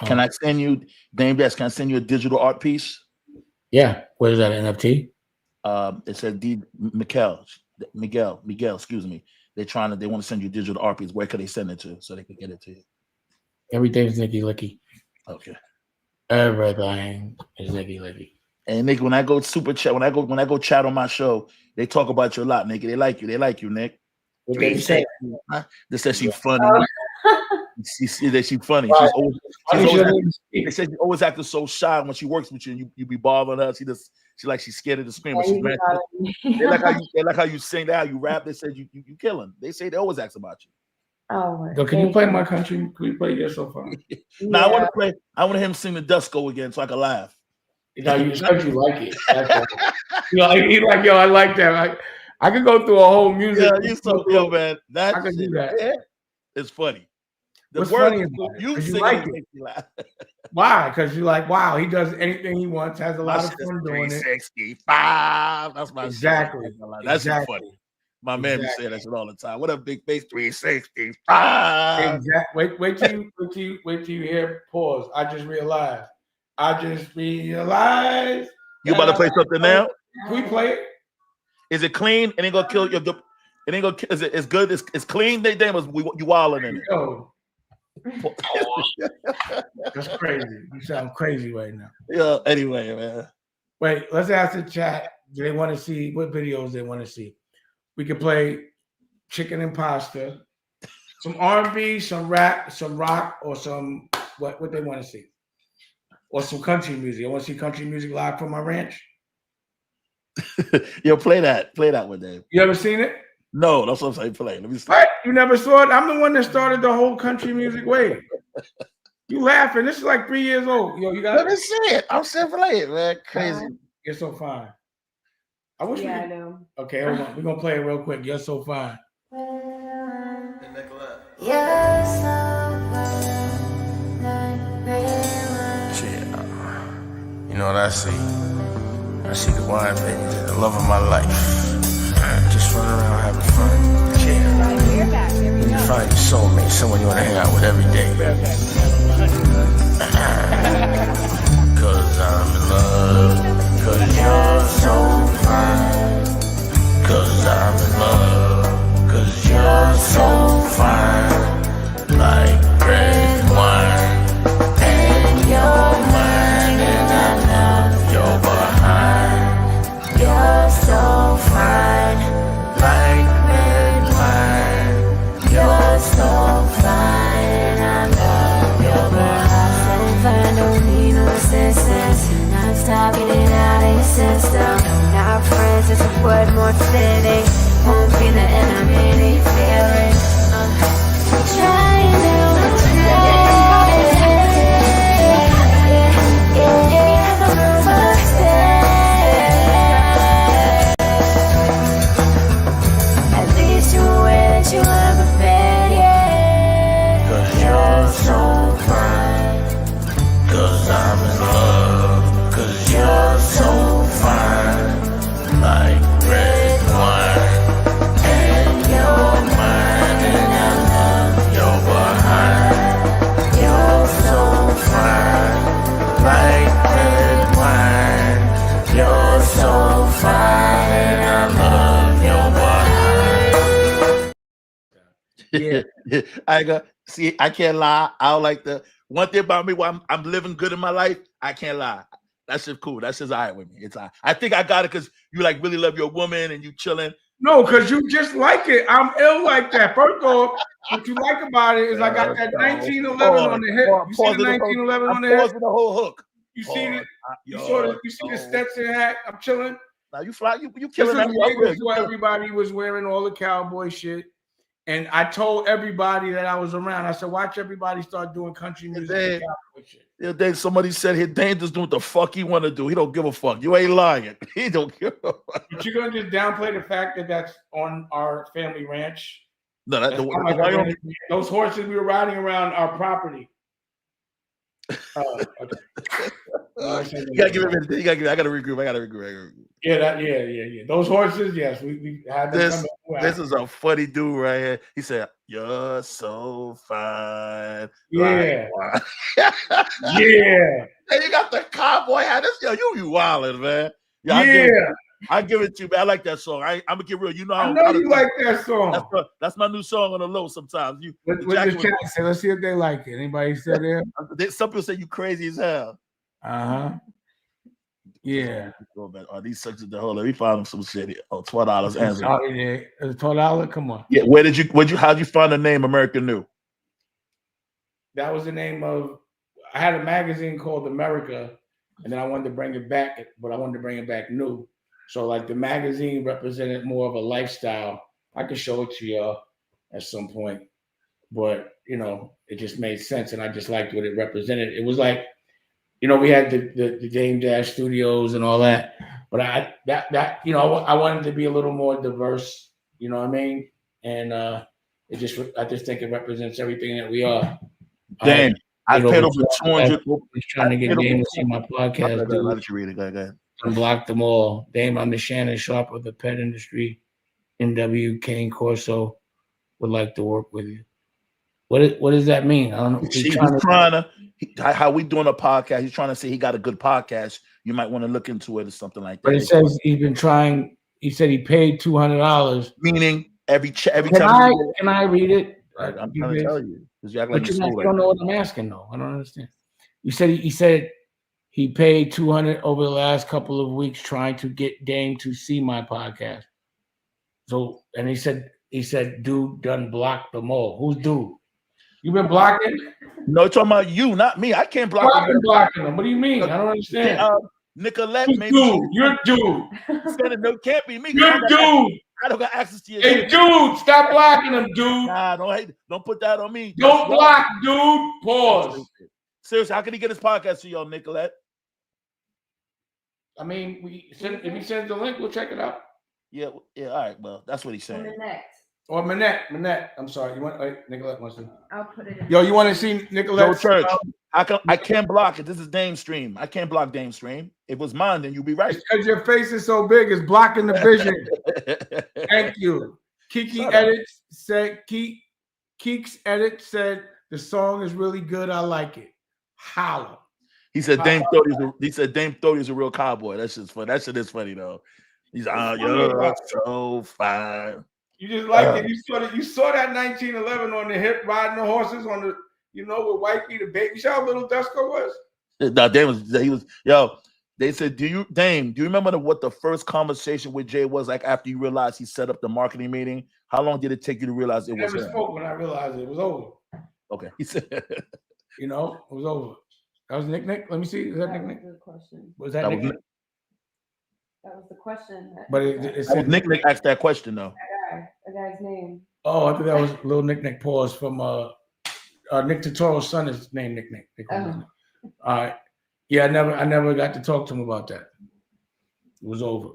Can I send you, Dame Best, can I send you a digital art piece? Yeah. What is that, NFT? It said Miguel, excuse me. They want to send you digital art piece. Where could they send it to so they could get it to you? Everything's Nicky Licky. Okay. Everything is Nicky Licky. And Nick, when I go super chat, when I go chat on my show, they talk about you a lot, Nick. They like you, Nick. What they say? They said she's funny. She said she's funny. She's always they said she always acting so shy when she works with you, and you be bothering her. She's scared of the scream. But they like how you sing, that how you rap. They said you killing. They say they always ask about you. Oh, so can you play my country? Can we play Yes So Far? No, I want to play. I want him to sing the Dusko again so I can laugh. No, you said you like it. He's like, yo, I like that. I could go through a whole music. Yeah, you so yo, man. I can do that. Yeah, it's funny. What's funny is you like it. Why? Because you're like, wow, he does anything he wants, has a lot of fun doing it. 365. That's my exactly. That's funny. My man be saying that shit all the time. What a big face, 365. Exactly. Wait till you hear pause. I just realized. You about to play something now? Can we play it? Is it clean? It ain't gonna kill you. It ain't gonna. Is it? It's good. It's clean. They damn us. You wilding in it. Yo. That's crazy. You sound crazy right now. Yeah. Anyway, man. Wait. Let's ask the chat. Do they want to see what videos they want to see? We can play chicken and pasta, some R&B, some rap, some rock, or some what they want to see, or some country music. I want to see country music live from my ranch. Yo, play that one, Dave. You ever seen it? No, that's what I'm saying. Play. Let me see. What? You never saw it? I'm the one that started the whole country music wave. You laughing? This is like 3 years old. Yo, you got. Let me see it. I'm still playing, man. Crazy. You're so fine. I wish. Yeah, I know. Okay, hold on. We're gonna play it real quick. You're so fine. You're so fine. You know what I see? I see the wine, baby, the love of my life. Just running around having fun. Yeah. You find your soulmate, someone you want to hang out with every day. Cause I'm in love. Cause you're so fine. Cause I'm in love. Cause you're so fine. Like red wine. And you're mine. And I love your behind. You're so fine. Like red wine. You're so fine. And I love your behind. So fine, don't need no assistance. Not stop getting out of your system. No, not friends, it's a word more fitting. Won't be the enemy feeling. Trying to at least you aware that you have a bed, yeah. Cause you're so fine. Cause I'm in love. Cause you're so fine. Like red wine. And you're mine. And I love your behind. You're so fine. Like red wine. You're so fine. And I love your behind. Yeah. I can't lie. I don't like the one thing about me while I'm living good in my life. I can't lie. That's just cool. That's just all right with me. It's all right. I think I got it because you like really love your woman and you chilling. No, because you just like it. I'm ill like that. First off, what you like about it is I got that 1911 on the hip. You see the 1911 on the hip? The whole hook. You see it? You see the Stetson hat? I'm chilling. Now you fly. You This killing is that. way before everybody was wearing all the cowboy shit. And I told everybody that I was around. I said, watch everybody start doing country music and cowboy shit. The other day, somebody said he Dane just doing what the fuck he want to do. He don't give a fuck. You ain't lying. He don't give a fuck. But you're gonna just downplay the fact that that's on our family ranch. No, Those horses we were riding around our property. Okay. You gotta give it. You gotta give. I gotta regroup. Yeah. Those horses, yes, we had them. This is a funny dude right here. He said, "You're so fine." Yeah, yeah. yeah. And you got the cowboy hat. Yo, you wildin', man. Yeah. I give it to you, man. I like that song. I'm gonna get real. You know, I know you like that song. That's my new song on the low. Sometimes let's see if they like it. Anybody still there? Some people say you crazy as hell. Yeah. Go back. Oh, these sucks at the whole. Let me find them some shit here. Oh, $12. Answer. $12. Come on. Yeah. How'd you find the name American New? That was the name of. I had a magazine called America, and then I wanted to bring it back, but I wanted to bring it back new. So, like, the magazine represented more of a lifestyle. I could show it to y'all at some point, but you know, it just made sense, and I just liked what it represented. It was like, you know, we had the Dame Dash Studios and all that, but I wanted to be a little more diverse. You know what I mean? And I just think it represents everything that we are. Dame, I paid over 200. Trying to get Dame to see my podcast. I'll let you read it. Go ahead. Unblock them all. Dame, I'm the Shannon Sharp of the pet industry. NW Kane Corso would like to work with you. What does that mean? I don't know. He's how we doing a podcast. He's trying to say he got a good podcast. You might want to look into it or something like that. But it says he's been trying. He said he paid $200. Meaning every time. Can I read it? I'm trying to tell you. You act like you don't know what I'm asking though. I don't understand. You said he said he paid $200 over the last couple of weeks trying to get Dame to see my podcast. So, and he said, dude done blocked them all. Who's dude? You been blocking? No, talking about you, not me. I can't block them. Blocking them. What do you mean? I don't understand. Nicolette, maybe. Dude, you're dude. No, can't be me. You're dude. I don't got access to your. Hey, dude, stop blocking them, dude. Nah, don't put that on me. Don't block, dude. Pause. Seriously, how can he get his podcast to y'all, Nicolette? I mean, if he sends the link, we'll check it out. Yeah. All right. Well, that's what he's saying. Manette. I'm sorry. You want Nicolette wants to. I'll put it in. Yo, you want to see Nicolette? Church. I can't block it. This is Dame Stream. I can't block Dame Stream. If it was mine, then you'd be right. Because your face is so big, it's blocking the vision. Thank you. Keeks Edit said the song is really good. I like it. Holla. He said Dame Thody is a real cowboy. That's just funny. That shit is funny though. He's you're so fine. You just like it. You saw that 1911 on the hip riding the horses on the, with Whitey the baby. You saw how little Dusko was? No, they said, do you remember what the first conversation with Jay was like after you realized he set up the marketing meeting? How long did it take you to realize it was him? I never spoke when I realized it was over. Okay. He said it was over. That was Nick. Let me see. Is that Nick? Good question. Was that Nick? That was the question. But it said Nick asked that question though. A guy's name. Oh, I think that was little Nick Pause from Nick Totoro's son is named Nick. All right. Yeah, I never got to talk to him about that. It was over.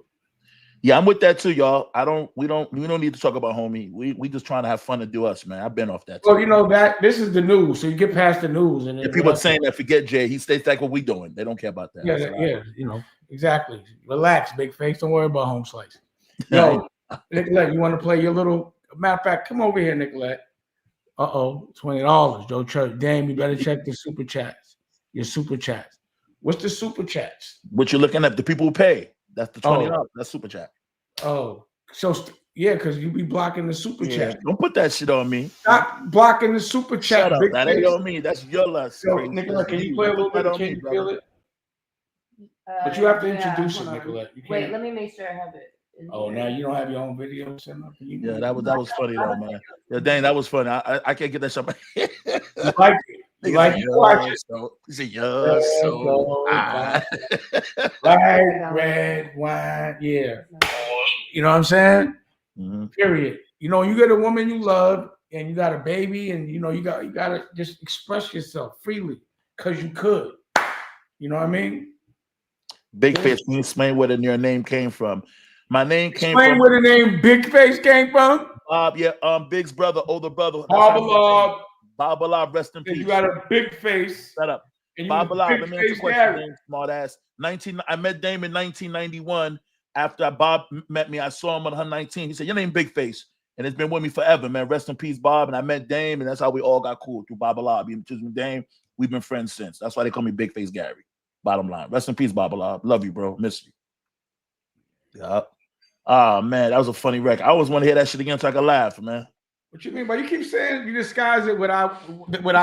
Yeah, I'm with that too, y'all. We don't need to talk about homie. We just trying to have fun and do us, man. I've been off that. Well, that this is the news, so you get past the news, and if people are saying that, forget Jay. He stays like what we doing. They don't care about that. Yeah, exactly. Relax, big face. Don't worry about home slice. Yo, Nicolette, you want to play your little? Matter of fact, come over here, Nicolette. $20, Joe Church. Damn, you better check the super chats. Your super chats. What's the super chats? What you're looking at? The people who pay. That's the $20. That's super chat. Oh, so because you be blocking the super chat. Don't put that shit on me. Stop blocking the super chat. Shut up. That ain't on me. That's your lust. Nicolette, can you play a little bit? Can you feel it? But you have to introduce it, Nicolette. Wait, let me make sure I have it. Oh, now you don't have your own video set up? Yeah, that was funny though, man. Yeah, dang, that was funny. I can't get that shit. You like it? You like it? Watch it. He said, "You're so white, red wine." Yeah, you know what I'm saying? Mm-hmm. Period. you know, you get a woman you love and you got a baby, and you know, you gotta just express yourself freely because you could. You know what I mean? Big Face, can you explain where your name came from? My name came Explain from where the name Big Face came from. Bob. Yeah, Big's brother, older brother. That's how Bob, Bob Alab, rest in said you peace. got a big face, Shut up. and you Bob was Alab, Big let me answer Face the question, Gary. Dame, smart ass. I met Dame in 1991. After Bob met me, I saw him on her 19. He said, "Your name Big Face." And it's been with me forever, man. Rest in peace, Bob. And I met Dame, and that's how we all got cool through Bob Alab. Dame, we've been friends since. That's why they call me Big Face Gary. Bottom line. Rest in peace, Bob Alab. Love you, bro. Miss you. Yeah. Oh man, that was a funny record. I always want to hear that shit again so I can laugh, man. What you mean? But you keep saying you disguise it what I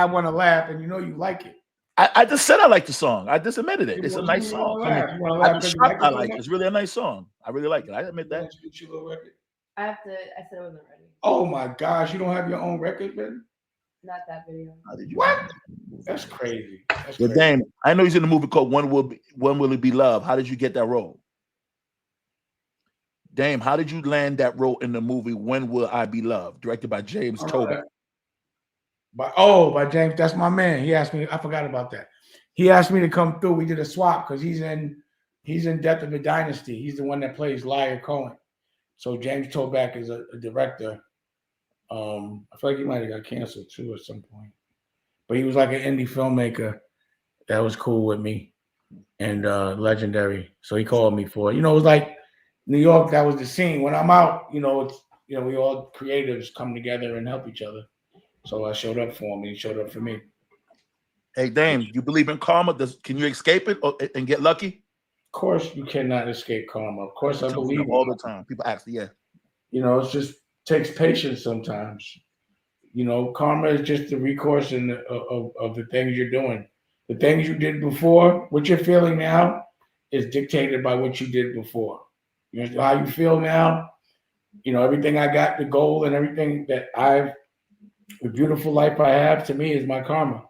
want to laugh, and you know you like it. I just said I like the song. I just admitted it. It's a nice You song. wanna laugh. You wanna I laugh just 'cause you like it I so like it. much? It's really a nice song. I really like it. I admit that. Your little record? I said I wasn't ready. Oh my gosh, you don't have your own record, man? Not that video. How did you What? That's crazy. That's Yeah, crazy. Dame, I know he's in the movie called When Will It Be Love? How did you get that role? Dame, how did you land that role in the movie When Will I Be Loved? Directed by James Toback. By James, that's my man. He asked me, I forgot about that. He asked me to come through. We did a swap because he's in Death of a Dynasty. He's the one that plays Liar Cohen. So James Toback is a director. I feel like he might have got canceled too at some point. But he was like an indie filmmaker that was cool with me and legendary. So he called me for it. You know, it was like New York, that was the scene. When I'm out, you know, we all creatives come together and help each other. So I showed up for him, and he showed up for me. Hey, Dame, you believe in karma? Can you escape it and get lucky? Of course, you cannot escape karma. Of course, I believe all the time. People ask, yeah. You know, it just takes patience sometimes. You know, karma is just the recourse of the things you're doing. The things you did before, what you're feeling now, is dictated by what you did before. You know how you feel now. You know, everything I got, the goal and everything that the beautiful life I have, to me, is my karma.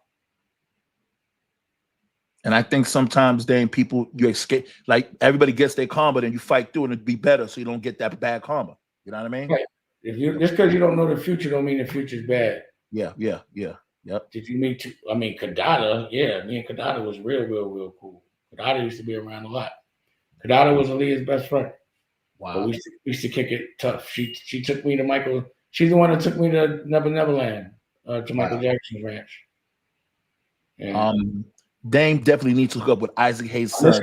And I think sometimes, Dame, you escape, like everybody gets their karma, then you fight through and it'd be better so you don't get that bad karma. You know what I mean? Right. Just because you don't know the future don't mean the future's bad. Yeah. Yep. Did you meet? Kadada. Yeah, me and Kadada was real cool. Kadada used to be around a lot. Kadada was Aaliyah's best friend. Wow. But we used to kick it tough. She took me to Michael. She's the one that took me to Neverland, to Michael Jackson's ranch. And Dame definitely needs to hook up with Isaac Hayes' son.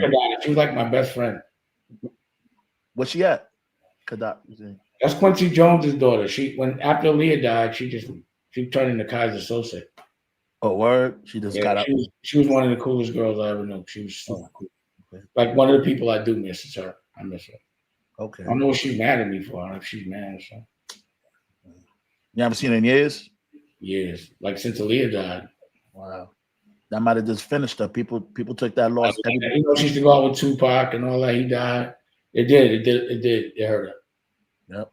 She was like my best friend. Where's she at? Kadada. That's Quincy Jones's daughter. After Aaliyah died, she turned into Kaiser Sose. Oh, word? She just got up. She was one of the coolest girls I ever knew. She was super cool. Okay. Like one of the people I do miss is her. I miss her. Okay. I don't know what she's mad at me for. I don't know if she's mad or something. You haven't seen her in years? Years. Like since Aaliyah died. Wow. That might have just finished her. People took that loss. You know, she used to go out with Tupac and all that. He died. It did. It hurt her. Yep.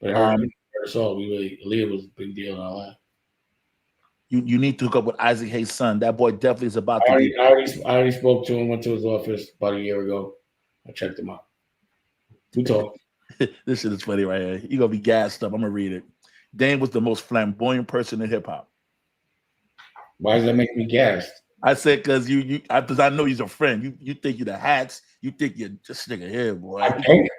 But it hurt us all. Aaliyah was a big deal in our life. You need to hook up with Isaac Hayes' son. That boy definitely is about to be. I already spoke to him, went to his office about a year ago. I checked him out. We talked. This shit is funny right here. You're going to be gassed up. I'm going to read it. Dame was the most flamboyant person in hip hop. Why does that make me gassed? I said because because I know he's a friend. You think you're the hats. You think you're just nigga here, boy. I think.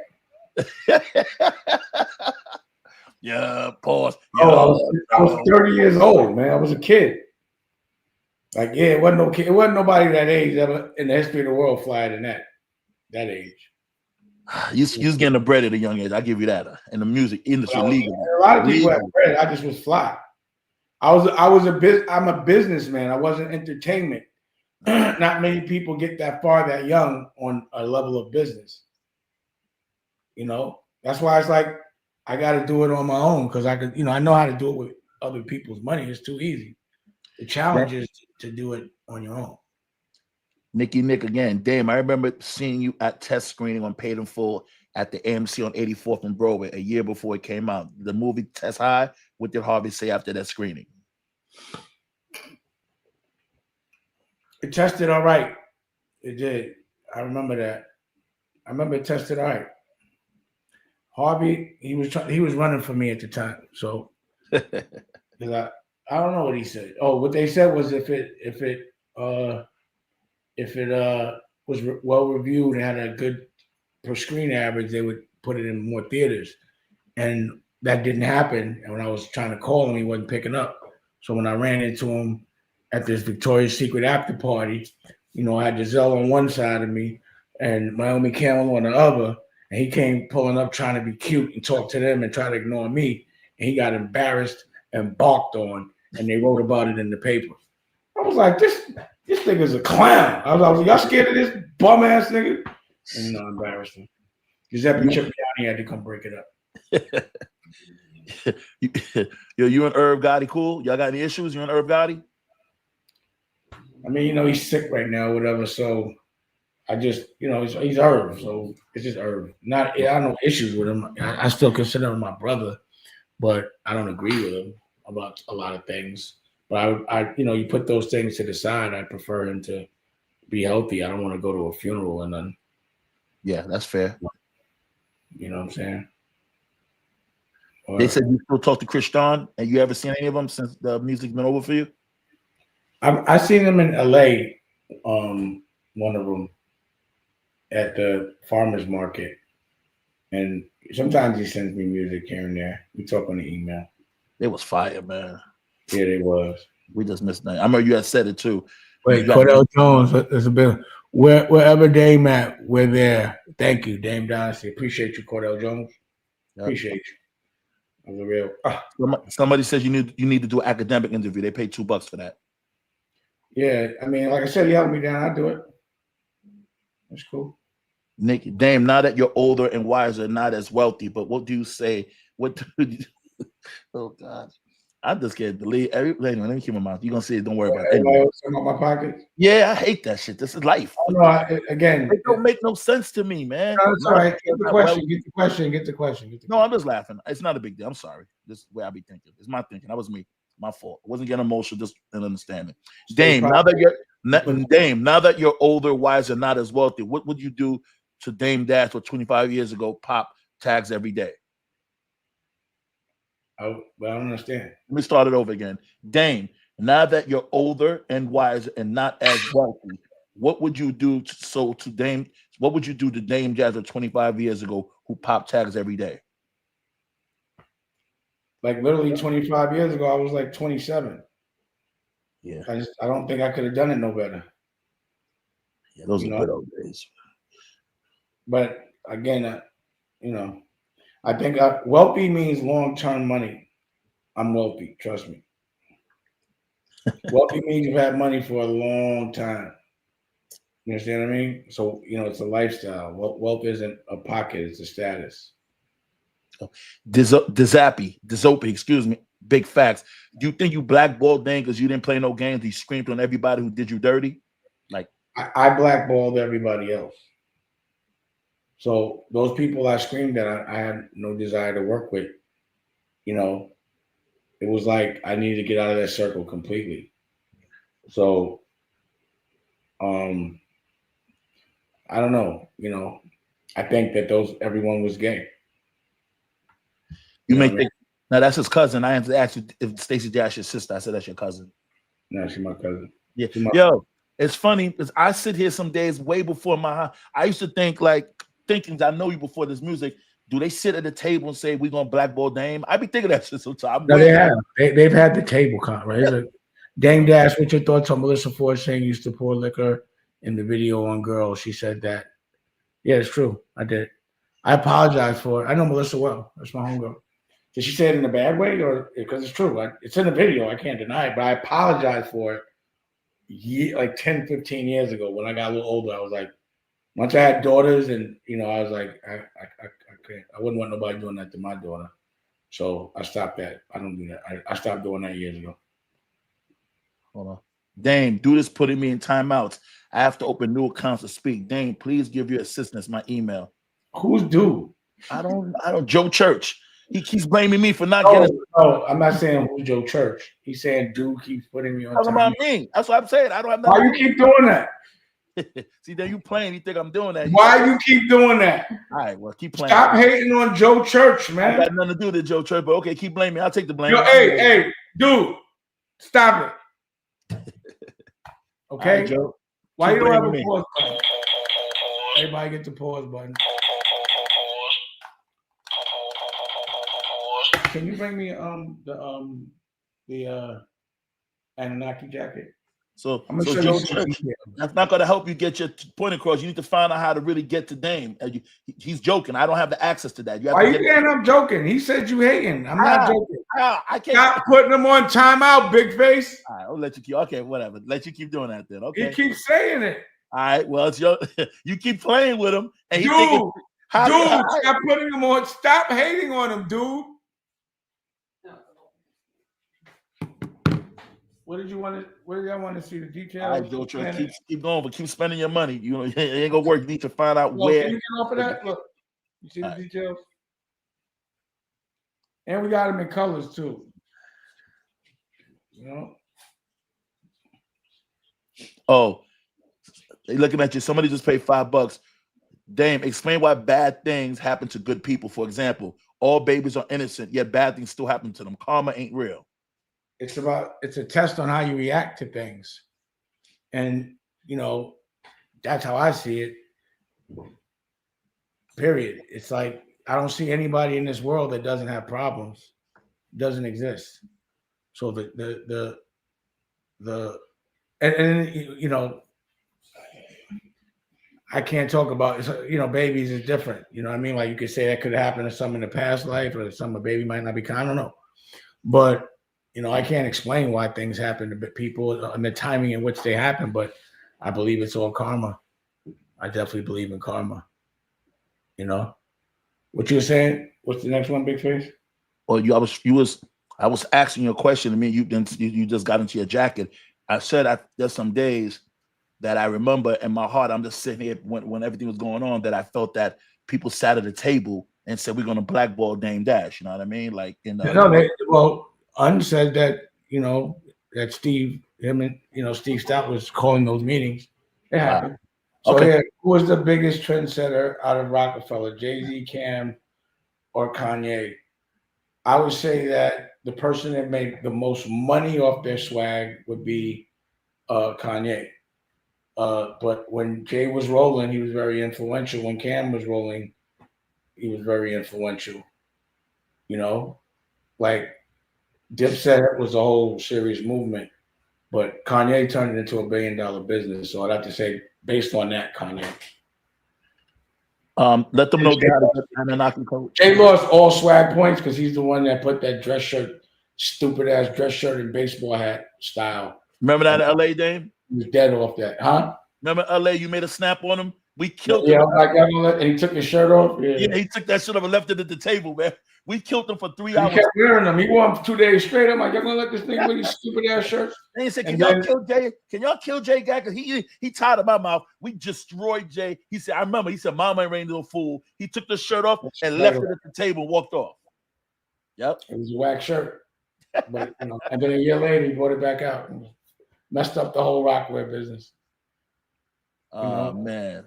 Yeah, pause. Oh, I was 30 years old, man. I was a kid. Like, yeah, it wasn't no kid. It wasn't nobody that age ever in the history of the world flying in that age. You was getting the bread at a young age. I give you that. In the music industry, legally. A lot of people had bread. I just was fly. I'm a businessman. I wasn't entertainment. Not many people get that far that young on a level of business. You know, that's why it's like I got to do it on my own because I could, I know how to do it with other people's money. It's too easy. The challenge is to do it on your own. Nick again. Dame, I remember seeing you at test screening on Paid in Full at the AMC on 84th and Broadway a year before it came out. The movie Test High. What did Harvey say after that screening? It tested all right. It did. I remember that. I remember it tested all right. Harvey, he was running for me at the time. So 'cause I don't know what he said. Oh, what they said was if it was well reviewed and had a good per screen average, they would put it in more theaters. And that didn't happen. And when I was trying to call him, he wasn't picking up. So when I ran into him at this Victoria's Secret after party, I had Giselle on one side of me and Naomi Campbell on the other. And he came pulling up trying to be cute and talk to them and try to ignore me. And he got embarrassed and barked on, and they wrote about it in the paper. I was like, this nigga's a clown. I was like, y'all scared of this bum ass nigga? And embarrassed him. Giuseppe Cipriani had to come break it up. You and Irv Gotti cool? Y'all got any issues? You and Irv Gotti? I mean, he's sick right now, whatever. So I just, he's Irv. So it's just Irv. I don't know issues with him. I still consider him my brother, but I don't agree with him about a lot of things. But I you put those things to the side. I prefer him to be healthy. I don't want to go to a funeral and then. Yeah, that's fair. You know what I'm saying? They said you still talk to Christian, and you ever seen any of them since the music's been over for you? I seen them in LA, one of them at the farmer's market. And sometimes he sends me music here and there. We talk on the email. It was fire, man. Yeah, it was. We just missed that. I remember you had said it too. Wait, Cordell Jones, there's a bit. Wherever Dame at, we're there. Thank you, Dame Dynasty. Appreciate you, Cordell Jones. Yep. Appreciate you. That was a real. Somebody says you need to do an academic interview. They pay $2 for that. Yeah, I mean, like I said, you help me down, I'll do it. That's cool. Nick, Dame, now that you're older and wiser, not as wealthy, but what do you say? What do you? Oh God, I'm just getting delete everything. Let me keep my mouth. You're gonna say it. Don't worry about it. Anyway. About my pockets. Yeah, I hate that shit. This is life. Oh, no, again, it don't make no sense to me, man. No, it's all right. Get the question. No, I'm just laughing. It's not a big deal. I'm sorry. This is the way I be thinking. It's my thinking. That was me. My fault. I wasn't getting emotional. Just an understanding. Dame, now that you're older, wiser, not as wealthy, what would you do to Dame Dash for 25 years ago? Pop tags every day. I don't understand. Let me start it over again. Dame, now that you're older and wiser and not as wealthy, what would you do to Dame? What would you do to Dame Jazz 25 years ago who pop tags every day? Like literally 25 years ago, I was like 27. Yeah. I don't think I could have done it no better. Yeah, those are good old days. But again, I think wealthy means long-term money. I'm wealthy, trust me. Wealthy means you've had money for a long time. You understand what I mean? So, it's a lifestyle. Wealth isn't a pocket, it's a status. Dizopi, excuse me, big facts. Do you think you blackballed Dame because you didn't play no games? He screamed on everybody who did you dirty? Like I blackballed everybody else. So those people I screamed at, I had no desire to work with. It was like I needed to get out of that circle completely. So, I don't know. I think that everyone was gay. You may think now that's his cousin. I had to ask you if Stacey Dash your sister. I said that's your cousin. No, she's my cousin. Yeah. Yo, it's funny because I sit here some days way before I used to think I know you before this music. Do they sit at the table and say we're gonna blackball Dame? I be thinking that shit sometimes. No, they have. They've had the table right? Like, Dame Dash, what's your thoughts on Melissa Ford saying you used to pour liquor in the video on Girls? She said that. Yeah, it's true. I did. I apologize for it. I know Melissa well. That's my homegirl. Did she say it in a bad way or because it's true? It's in the video. I can't deny it, but I apologize for it like 10, 15 years ago when I got a little older. I was like, once I had daughters and, I was like, I can't. I wouldn't want nobody doing that to my daughter. So I stopped that. I don't do that. I stopped doing that years ago. Hold on. Dame, do this putting me in timeouts. I have to open new accounts to speak. Dame, please give your assistance my email. Who's dude? I don't Joe Church. He keeps blaming me for not getting. No, I'm not saying who's Joe Church. He's saying dude keeps putting me on. Talking about me. That's what I'm saying. I don't have. Why you keep doing that? See, then you playing. You think I'm doing that? Why you keep doing that? All right, well, keep playing. Stop hating on Joe Church, I man. got nothing to do with Joe Church, but okay, keep blaming me. I'll take the blame. Yo, hey, dude, stop it. Okay, right, Joe. Why Keep you don't have a blaming me. pause button? Everybody get the pause button. Can you bring me the Anunaki jacket? So, I'm gonna so show Joe you some Church, details. that's not going to help you get your point across. You need to find out how to really get to Dame. He's joking. I don't have the access to that. You have Why to you get saying I'm joking? He said you hating. I'm not joking. I can't. Stop putting him on timeout, big face. All right, I'll let you keep. Okay, whatever. Let you keep doing that then. Okay. He keeps saying it. All right. Well, it's your. You keep playing with him, and he Dude, thinking, stop putting him on. Stop hating on him, dude. What did you want to? What did y'all want to see the details? all right, Joe Church, keep going, but keep spending your money. You know, it ain't gonna work. You need to find out Well, where. can you get off of that? Look, you see the All right. details, and we got them in colors too. You know. Oh, they looking at you. Somebody just paid $5. Dame, explain why bad things happen to good people. For example, all babies are innocent, yet bad things still happen to them. Karma ain't real. It's a test on how you react to things. And, you know, that's how I see it. Period. It's like, I don't see anybody in this world that doesn't have problems. It doesn't exist. So and you know, I can't talk about, you know, babies is different. You know what I mean? Like you could say that could happen to some in the past life or some a baby might not be, I don't know. But you know, I can't explain why things happen to people and the timing in which they happen, but I believe it's all karma. I definitely believe in karma. You know, what you were saying? What's the next one, Big Face? Well, I was asking you a question. I mean, you just got into your jacket. I said there's some days that I remember in my heart. I'm just sitting here when everything was going on that I felt that people sat at a table and said we're going to blackball Dame Dash. You know what I mean? Like Un said that, you know, that Steve Stout was calling those meetings. It happened. So okay. Yeah, who was the biggest trendsetter out of Rockefeller, Jay-Z, Cam, or Kanye? I would say that the person that made the most money off their swag would be Kanye. But when Jay was rolling, he was very influential. When Cam was rolling, he was very influential. You know, like Dipset was a whole serious movement, but Kanye turned it into $1 billion business. So I'd have to say, based on that, Kanye. Let them know how to get Anunaki coach. Jay lost all swag points because he's the one that put that dress shirt, stupid ass dress shirt and baseball hat style. Remember that in LA, Dame? He was dead off that, huh? Remember LA? You made a snap on him. We killed him. Yeah, and he took his shirt off. Yeah, he took that shit off and left it at the table, man. We killed him for 3 hours. He kept wearing them. He wore them 2 days straight. I'm like, y'all gonna let this thing wear these stupid ass shirts? And he said, "Can y'all kill Jay? Can y'all kill Jay guy? Because he tied up my mouth. We destroyed Jay." He said, "I remember." He said, "Mama ain't rain no fool." He took the shirt off and left it at the table and walked off. Yep, it was a whack shirt. But you know, and then a year later, he brought it back out and messed up the whole rockwear business. Oh man,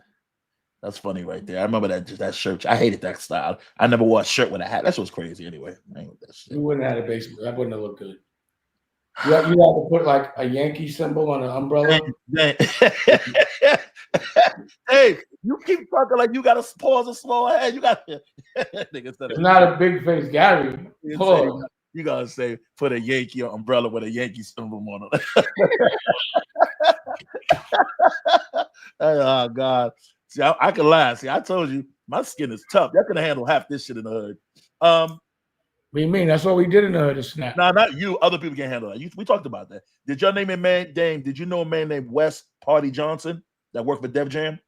that's funny right there. I remember that shirt. I hated that style. I never wore a shirt with a hat. That was crazy anyway. I ain't with that shit. You wouldn't have had a baseball. That wouldn't have looked good. You have to put like a Yankee symbol on an umbrella. Hey, you keep talking like you got to pause a small head. You got to. It's not a big face, Gary. Pause. You gotta say put a Yankee umbrella with a Yankee symbol on it. Oh God! See, I can lie. See, I told you my skin is tough. Y'all can handle half this shit in the hood. What do you mean? That's what we did in the hood. Snap. No, not you. Other people can't handle that. We talked about that. Did y'all name a man, Dame? Did you know a man named Wes Party Johnson that worked for Def Jam?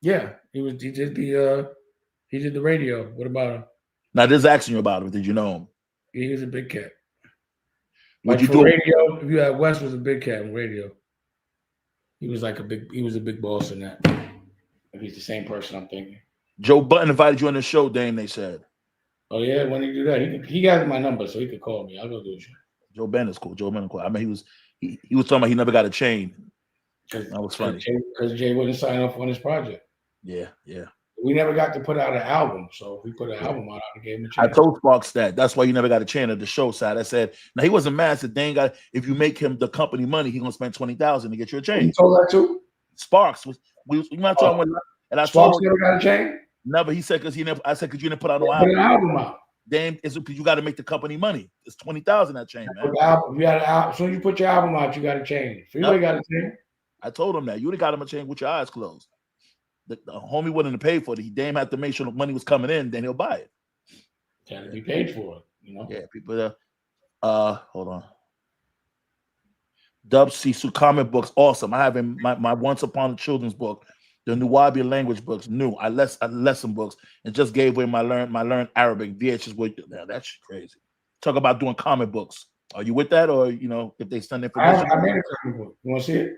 Yeah, he did the radio. What about him? Now, just asking you about him. Did you know him? He was a big cat. Would you do radio? If you had Wes was a big cat in radio. He was a big boss in that. If he's the same person, I'm thinking. Joe Budden invited you on the show, Dame. They said. Oh yeah, when he do that, he got my number, so he could call me. I'll go do it. Joe Ben is cool. Joe Ben is cool. I mean, he was talking about he never got a chain. That was funny. Because Jay wouldn't sign off on his project. Yeah. We never got to put out an album, so if we put an album out, I gave him a I chance. told Sparks that. That's why you never got a chance at the show side. I said, now he wasn't mad. I said, they ain't got. If you make him the company money, he gonna spend $20,000 to get you a chain. You told that too? Sparks was we not talking about, and I Sparks told him never got a chain. never. He said because he never. I said because you didn't put out no Put an album. album out. Damn, it's because you got to make the company money. It's $20,000 that chain, man. You got an album. As soon as you put your album out, you got a chain. Freeway got a chain. I told him that you would have got him a chain with your eyes closed. The homie willing to pay for it. He damn had to make sure the money was coming in, then he'll buy it. Got to be paid for it, you know. Yeah, people. Hold on. Dub Sisu comic books, awesome. I have in my Once Upon a Children's book, the Nuwabi language books, I lesson books, and just gave away my learn Arabic VHS. That's crazy. Talk about doing comic books. Are you with that, or if they send information? I made a comic book. You want to see it?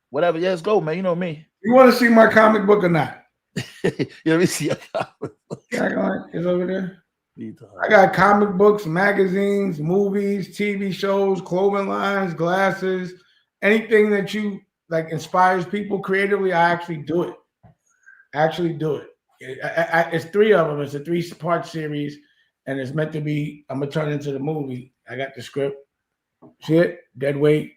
Whatever. Yeah, let's go, man. You know me. You want to see my comic book or not? Let me see your comic book. It's over there. I got comic books, magazines, movies, TV shows, clothing lines, glasses, anything that you like inspires people creatively. I actually do it. It's 3 of them. It's a 3-part series, and it's meant to be. I'm gonna turn into the movie. I got the script. See it? Dead weight.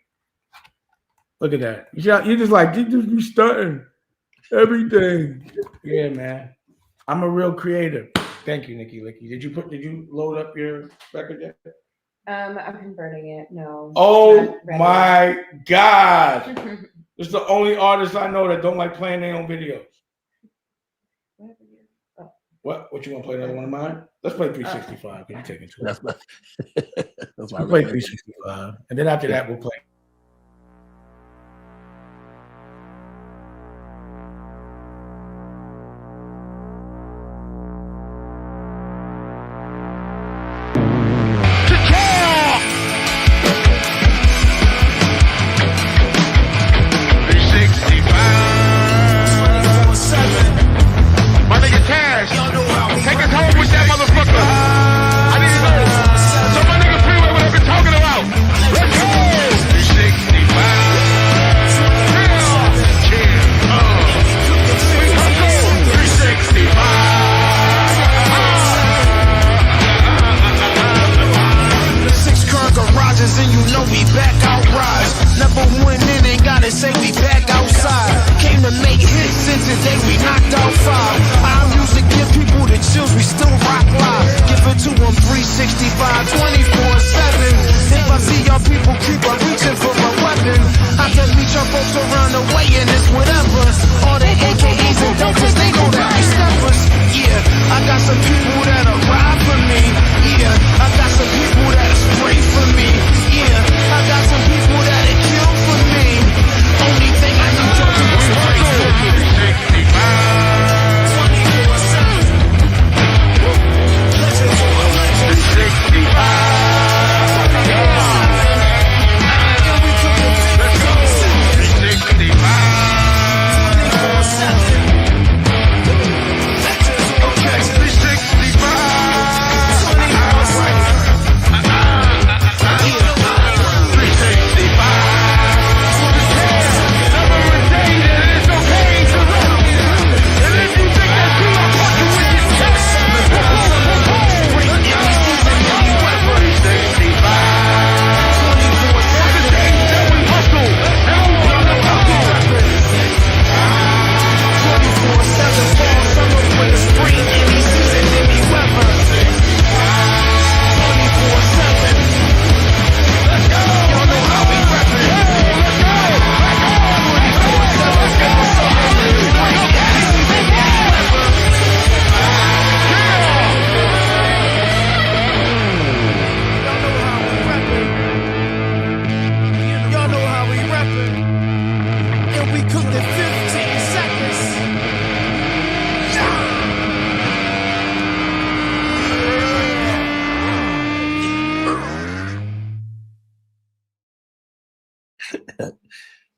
Look at that. You just be stunting everything. Yeah, man. I'm a real creative. Thank you, Nikki Licky. Did you load up your record yet? I'm converting it. No. Oh my God. This is the only artist I know that don't like playing their own videos. What you want to play another one of mine? Let's play 365. Can you take it to That's my we'll play 365. And then after that we'll play.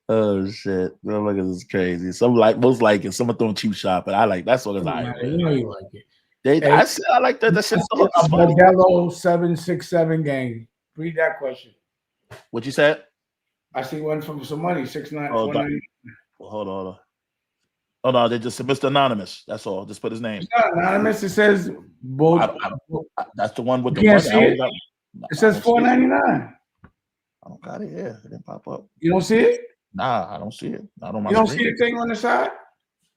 Oh shit! Motherfuckers is crazy. Some most like it. Some are throwing cheap shot, but I like that sort of like. You know you like it. I like that. That shit's so a Modelo 767 game. Read that question. What you said? I see one from some money, 6'9", Oh, 490. hold on. Oh no, they just said Mr. Anonymous. That's all. Just put his name. It's not anonymous. It says both. That's the one with You the can't money. see it? It says I don't see it. $4.99. I don't got it here. It didn't pop up. You don't see it? Nah, I don't see it. Not on my You don't screen. see the thing on the side?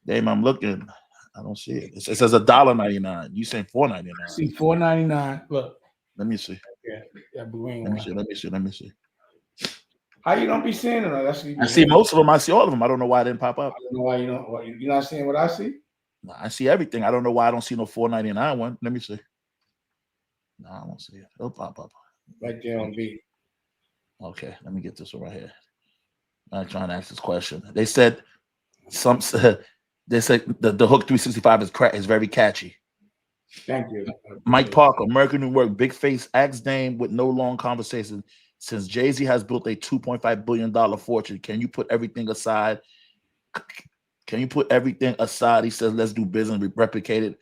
Damn, I'm looking. I don't see it. It says $1.99. You saying $4.99? I see $4.99. Look. Let me see. Yeah, that green Let me one. see. Let me see. How you don't be seeing it? That's I see most of them. I see all of them. I don't know why it didn't pop up. I don't know why you don't. You're not seeing what I see? No, I see everything. I don't know why I don't see no $4.99 one. Let me see. No, I don't see it. It'll pop up. Right there on B. Okay, let me get this one right here. I'm trying to ask this question. They said they said the Hook 365 is very catchy. Thank you. Mike Parker, American New York, big face, axe Dame with no long conversation. Since Jay-Z has built a $2.5 billion fortune, can you put everything aside? Can you put everything aside? He says, let's do business, replicate it.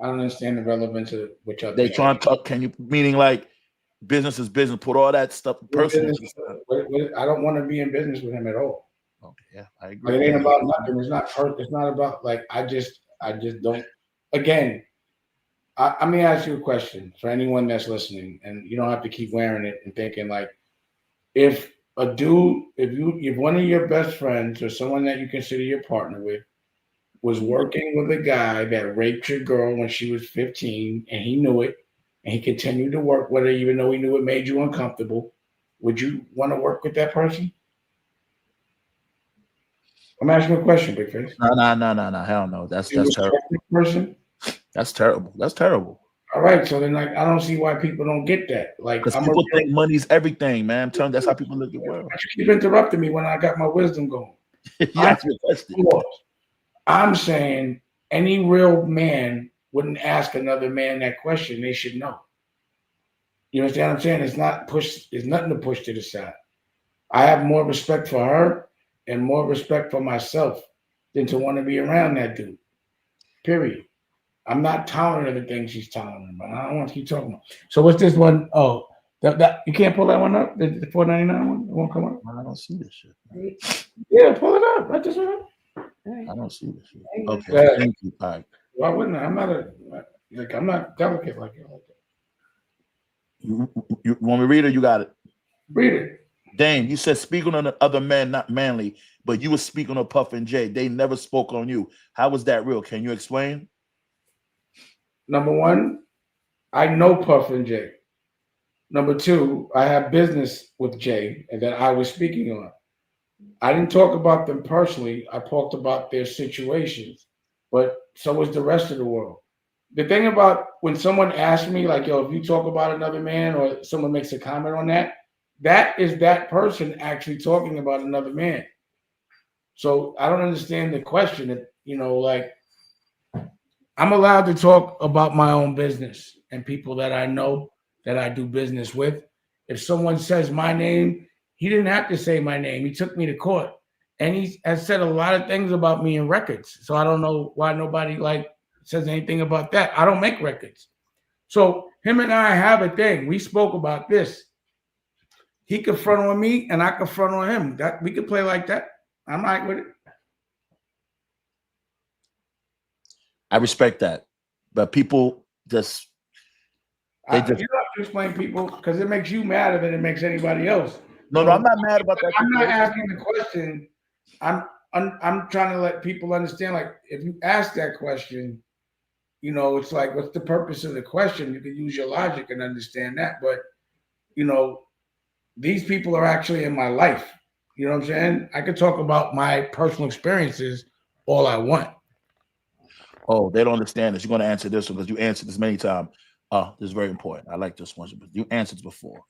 I don't understand the relevance of what y'all They trying to talk, meaning like business is business, put all that stuff personal. I don't want to be in business with him at all. Okay, yeah, I agree. Like, it ain't about nothing. It's not hurt. It's not about like I just don't. Again, let me ask you a question for anyone that's listening, and you don't have to keep wearing it and thinking like, if one of your best friends or someone that you consider your partner with was working with a guy that raped your girl when she was 15 and he knew it, and he continued to work with her even though he knew it made you uncomfortable, would you want to work with that person? I'm asking a question, Big Face. No. Hell no. That's terrible. Person? That's terrible. That's terrible. All right, so then, like, I don't see why people don't get that. Like, because people think money's everything, man. I'm telling you, that's how people look at the world. You keep interrupting me when I got my wisdom going. I'm saying any real man wouldn't ask another man that question. They should know. You understand what I'm saying? It's nothing to push to the side. I have more respect for her and more respect for myself than to want to be around that dude. Period. I'm not tolerant of the things she's tolerant about. I don't want to keep talking about. So what's this one? Oh, that you can't pull that one up? The $4.99 one? It won't come up? I don't see this shit. Man. Yeah, pull it up. Let this one up. I don't see this shit. Okay, thank you. All right. Why wouldn't I? I'm not delicate like you. You want me to read it? You got it. Read it. Dame, you said speaking on other men, not manly, but you were speaking on Puff and Jay. They never spoke on you. How was that real? Can you explain? Number one, I know Puff and Jay. Number two, I have business with Jay and that I was speaking on. I didn't talk about them personally. I talked about their situations, but so was the rest of the world. The thing about when someone asks me, like, yo, if you talk about another man or someone makes a comment on that, that is that person actually talking about another man. So I don't understand the question. Like, I'm allowed to talk about my own business and people that I know that I do business with. If someone says my name, he didn't have to say my name. He took me to court. And he has said a lot of things about me in records. So I don't know why nobody says anything about that. I don't make records. So him and I have a thing. We spoke about this. He could front on me and I could front on him. That we could play like that. I'm all right with it. I respect that, but people just you don't have to explain people because it makes you mad if it makes anybody else. No, I'm not mad about that. I'm not asking the question. I'm trying to let people understand. Like, if you ask that question, it's like, what's the purpose of the question? You can use your logic and understand that, but these people are actually in my life. You know what I'm saying? I could talk about my personal experiences all I want. Oh, they don't understand this. You're going to answer this one because you answered this many times. This is very important. I like this one, but you answered this before.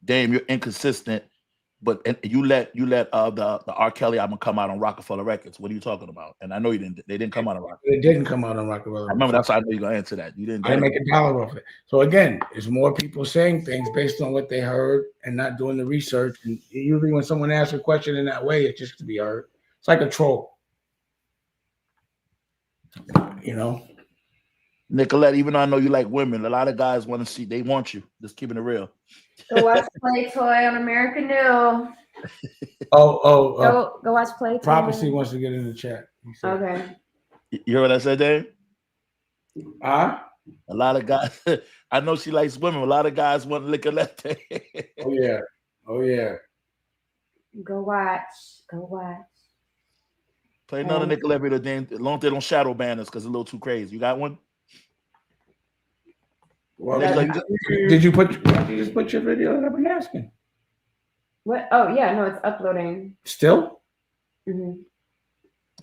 Dame, you're inconsistent, but you let the R. Kelly album come out on Rockefeller Records. What are you talking about? And I know you didn't. They didn't come out on Rockefeller. It didn't come out on Rockefeller. I remember that's why I know you're gonna answer that. You didn't. I didn't make $1 off it. So again, it's more people saying things based on what they heard and not doing the research. And usually, when someone asks a question in that way, it's just to be heard. It's like a troll. Nicolette, even though I know you like women, a lot of guys want to see. They want you. Just keeping it real. Go watch Play Toy on American New. Go watch Play Toy. Prophecy wants to get in the chat. Okay. You hear what I said, Dave? Huh? A lot of guys. I know she likes women. A lot of guys want Nicolette. Oh yeah. Oh yeah. Go watch. Play another Nicolette video, then as long as they don't shadow ban us because it's a little too crazy. You got one? Well, did you just put your video that I've been asking? What? Oh yeah, no, it's uploading. Still? Mm-hmm.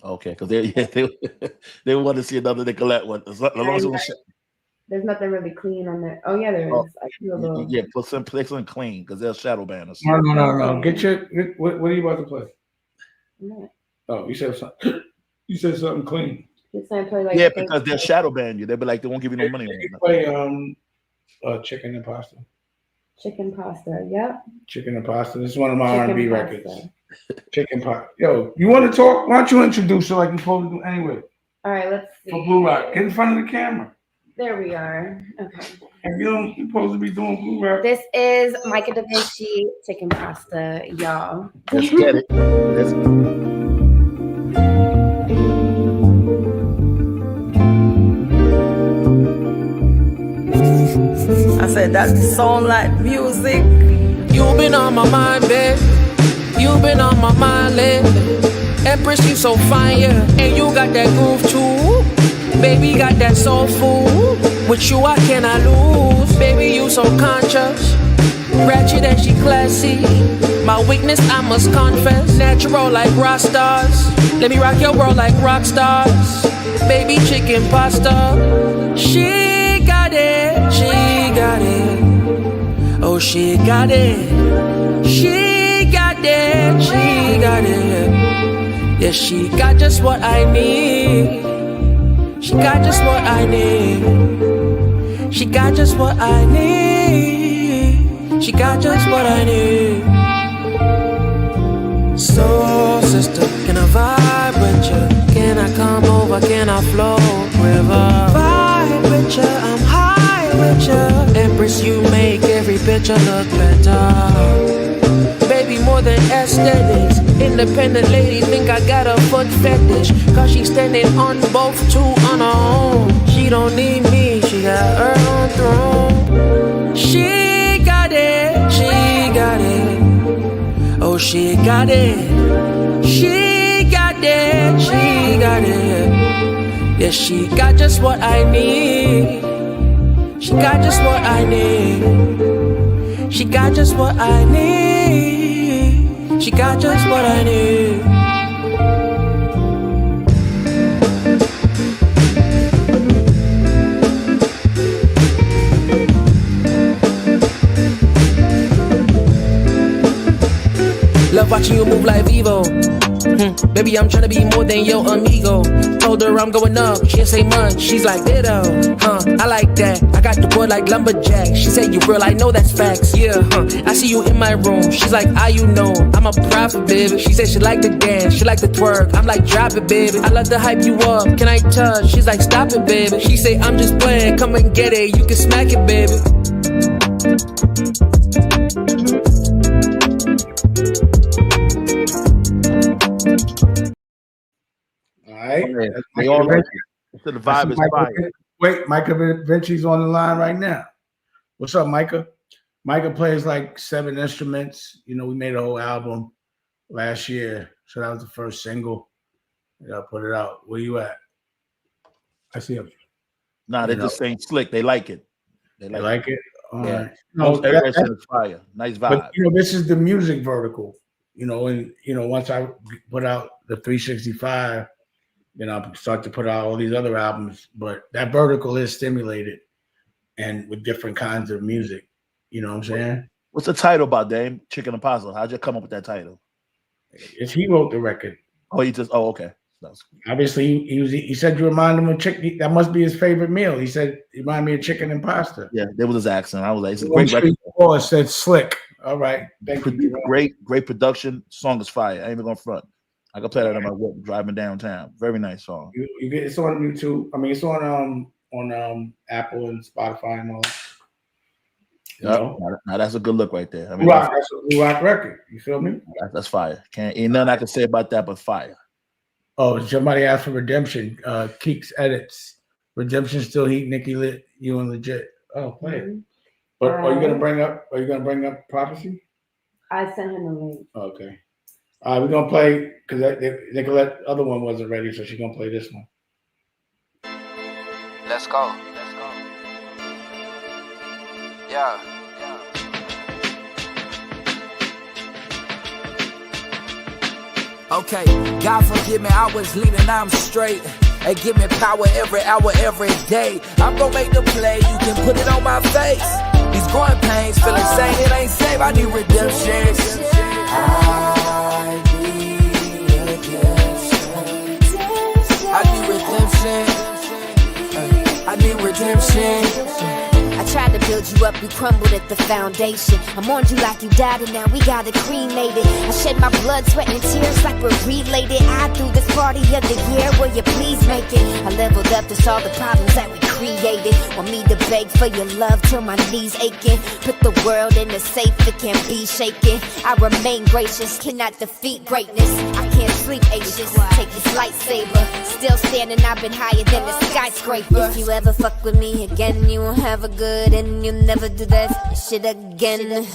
Okay, because they want to see another Nicolette one. As long as There's nothing really clean on there. Oh yeah, there is. I see a little. Yeah, put something clean because they'll shadow ban us. No. What are you about to play? No. Oh, you said something. You said something clean. It's gonna play like because they'll shadow ban you. They'll be like, they won't give you no money. You play chicken and pasta. Chicken pasta. Yep. Chicken and pasta. This is one of my R&B records. Chicken pasta. Yo, you want to talk? Why don't you introduce her like you're supposed to do anyway? All right, let's see. For Blue Rock, get in front of the camera. There we are. Okay. And you're supposed to be doing Blue Rock. This is Micah Da Vinci chicken pasta, y'all. Let's get it. I said that sound like music. You've been on my mind, babe. You've been on my mind lately. Empress, you so fine, yeah. And you got that groove too. Baby, got that soul food. With you, I cannot lose. Baby, you so conscious. Ratchet and she classy. My weakness, I must confess. Natural like rock stars. Let me rock your world like rock stars. Baby, chicken pasta. She got it. She got it. Oh, she got it. She got it. She got it. Yeah, she got just what I need. She got just what I need. She got just what I need. She got just what I need. So, sister, can I vibe with you? Can I come over? Can I float with her? Vibe with you, I'm high with you. Empress, you make every picture look better. Baby, more than aesthetics. Independent lady, think I got a foot fetish. Cause she's standing on both two on her own. She don't need me, she got her own throne. She got it, she got it. Oh, she got it. She got it, she got it. Yeah, she got just what I need. She got just what I need. She got just what I need. She got just what I need. Love watching you move like Vivo. Baby, I'm tryna be more than your amigo. Told her I'm going up, she didn't say much. She's like, ditto, I like that. I got the boy like lumberjack. She said, you real, I know that's facts. Yeah, I see you in my room. She's like, you know, I'm a prophet, baby. She said she like to dance, she like to twerk. I'm like, drop it, baby. I love to hype you up, can I touch? She's like, stop it, baby. She say, I'm just playing, come and get it. You can smack it, baby. All right. They all like it. So the vibe is fire. Wait, Micah Vinci's on the line right now. What's up, Micah? Micah plays like 7 instruments. You know, we made a whole album last year. So that was the first single. I put it out. Where you at? I see him. Nah, they're just saying slick. They like it. They like it? All yeah. right. No, everybody said it's fire. Nice vibe. But, you know, this is the music vertical. You know, and, you know, once I put out the 365, then I'll start to put out all these other albums. But that vertical is stimulated and with different kinds of music. You know what I'm saying? What's the title about, Dame? Chicken and Pasta. How'd you come up with that title? He wrote the record. Oh, okay. Obviously, he said you remind him of chicken. That must be his favorite meal. He said, you remind me of chicken and pasta. Yeah, that was his accent. I was like, it's a great record. Said slick. All right. Thank you. Great production. Song is fire. I ain't even going front. I can play that on my whip driving downtown. Very nice song. It's on YouTube. I mean, it's on on Apple and Spotify and all that. You Yep. know? Now that's a good look right there. I mean, Rock, that's a Blue Rock record. You feel me? that's fire. Ain't nothing I can say about that but fire. Oh, somebody asked for Redemption. Keeks edits. Redemption still heat, Nikki lit, you and legit. Oh, play it. But are you gonna bring up Prophecy? I sent him a link. Okay. We're gonna play because Nicolette other one wasn't ready, so she's gonna play this one. Let's go. Yeah. Okay, God forgive me, I was leaning, I'm straight. And give me power every hour, every day. I'm gonna make the play, you can put it on my face. These growing pains, feeling sane, it ain't safe, I need redemption. I need redemption. I tried to build you up, you crumbled at the foundation. I mourned you like you died and now we gotta cremate it. I shed my blood, sweat and tears like we're related. I threw this party of the year, will you please make it? I leveled up to solve the problems that we created. Want me to beg for your love till my knees aching. Put the world in a safe, it can't be shaken. I remain gracious, cannot defeat greatness. I can't sleep anxious, take this lightsaber. Still standing, I've been higher than the skyscraper. If you ever fuck with me again, you won't have a good and you'll never do that shit again.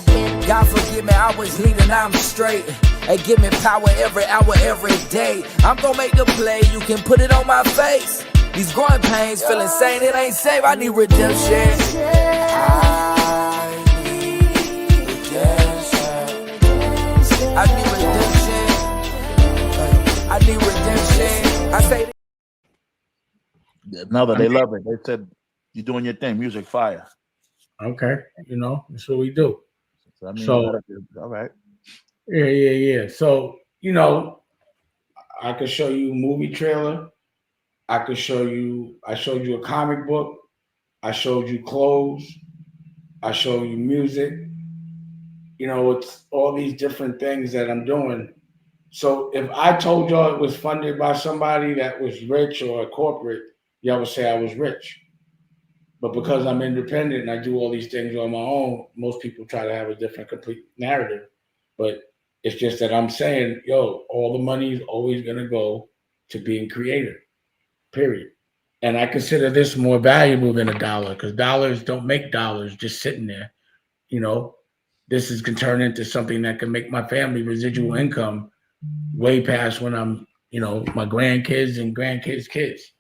God forgive me, I was leading, I'm straight. And give me power every hour, every day. I'm gonna make the play, you can put it on my face. These growing pains, feeling sane, it ain't safe, I need redemption. I need redemption. I say No, they love it. They said you're doing your thing, music fire. Okay, that's what we do. So, I mean, So all right. Yeah. So I could show you a movie trailer. I showed you a comic book. I showed you clothes. I showed you music. It's all these different things that I'm doing. So if I told y'all it was funded by somebody that was rich or a corporate, y'all would say I was rich. But because I'm independent and I do all these things on my own, most people try to have a different complete narrative. But it's just that I'm saying, all the money is always going to go to being creative, period. And I consider this more valuable than a dollar because dollars don't make dollars just sitting there. This can turn into something that can make my family residual income way past when I'm, my grandkids and grandkids' kids.